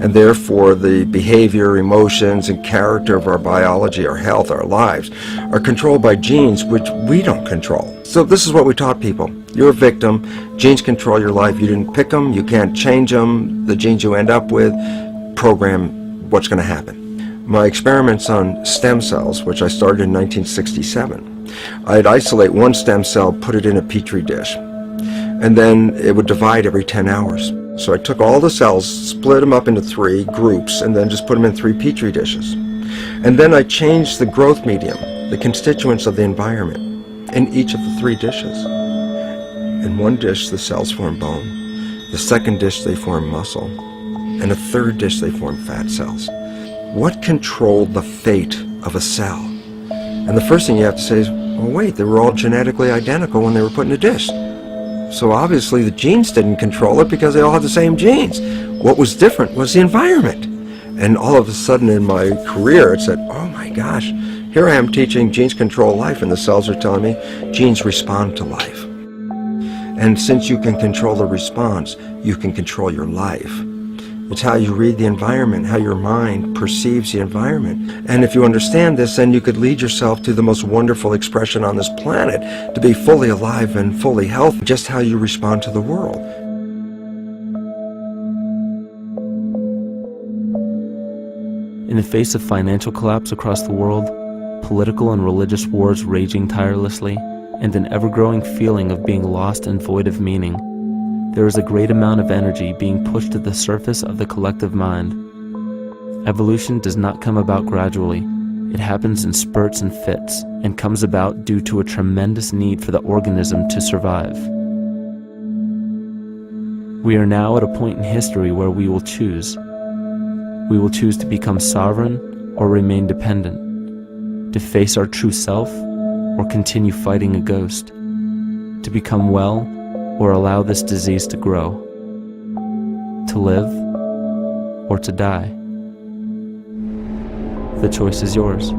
and therefore the behavior, emotions, and character of our biology, our health, our lives, are controlled by genes which we don't control. So this is what we taught people. You're a victim. Genes control your life. You didn't pick them. You can't change them. The genes you end up with program what's going to happen. My experiments on stem cells, which I started in 1967, I'd isolate one stem cell, put it in a petri dish, and then it would divide every 10 hours. So I took all the cells, split them up into 3 groups, and then just put them in 3 petri dishes. And then I changed the growth medium, the constituents of the environment, in each of the 3 dishes. In one dish, the cells form bone. The second dish, they form muscle. In a third dish, they form fat cells. What controlled the fate of a cell? And the first thing you have to say is, well, wait, they were all genetically identical when they were put in a dish. So obviously the genes didn't control it because they all had the same genes. What was different was the environment. And all of a sudden in my career it said, oh my gosh, here I am teaching genes control life, and the cells are telling me genes respond to life. And since you can control the response, you can control your life. It's how you read the environment, how your mind perceives the environment. And if you understand this, then you could lead yourself to the most wonderful expression on this planet, to be fully alive and fully healthy, just how you respond to the world. In the face of financial collapse across the world, political and religious wars raging tirelessly, and an ever-growing feeling of being lost and void of meaning, there is a great amount of energy being pushed to the surface of the collective mind. Evolution does not come about gradually. It happens in spurts and fits, and comes about due to a tremendous need for the organism to survive. We are now at a point in history where we will choose. We will choose to become sovereign or remain dependent, to face our true self or continue fighting a ghost, to become well or allow this disease to grow, to live or to die. The choice is yours.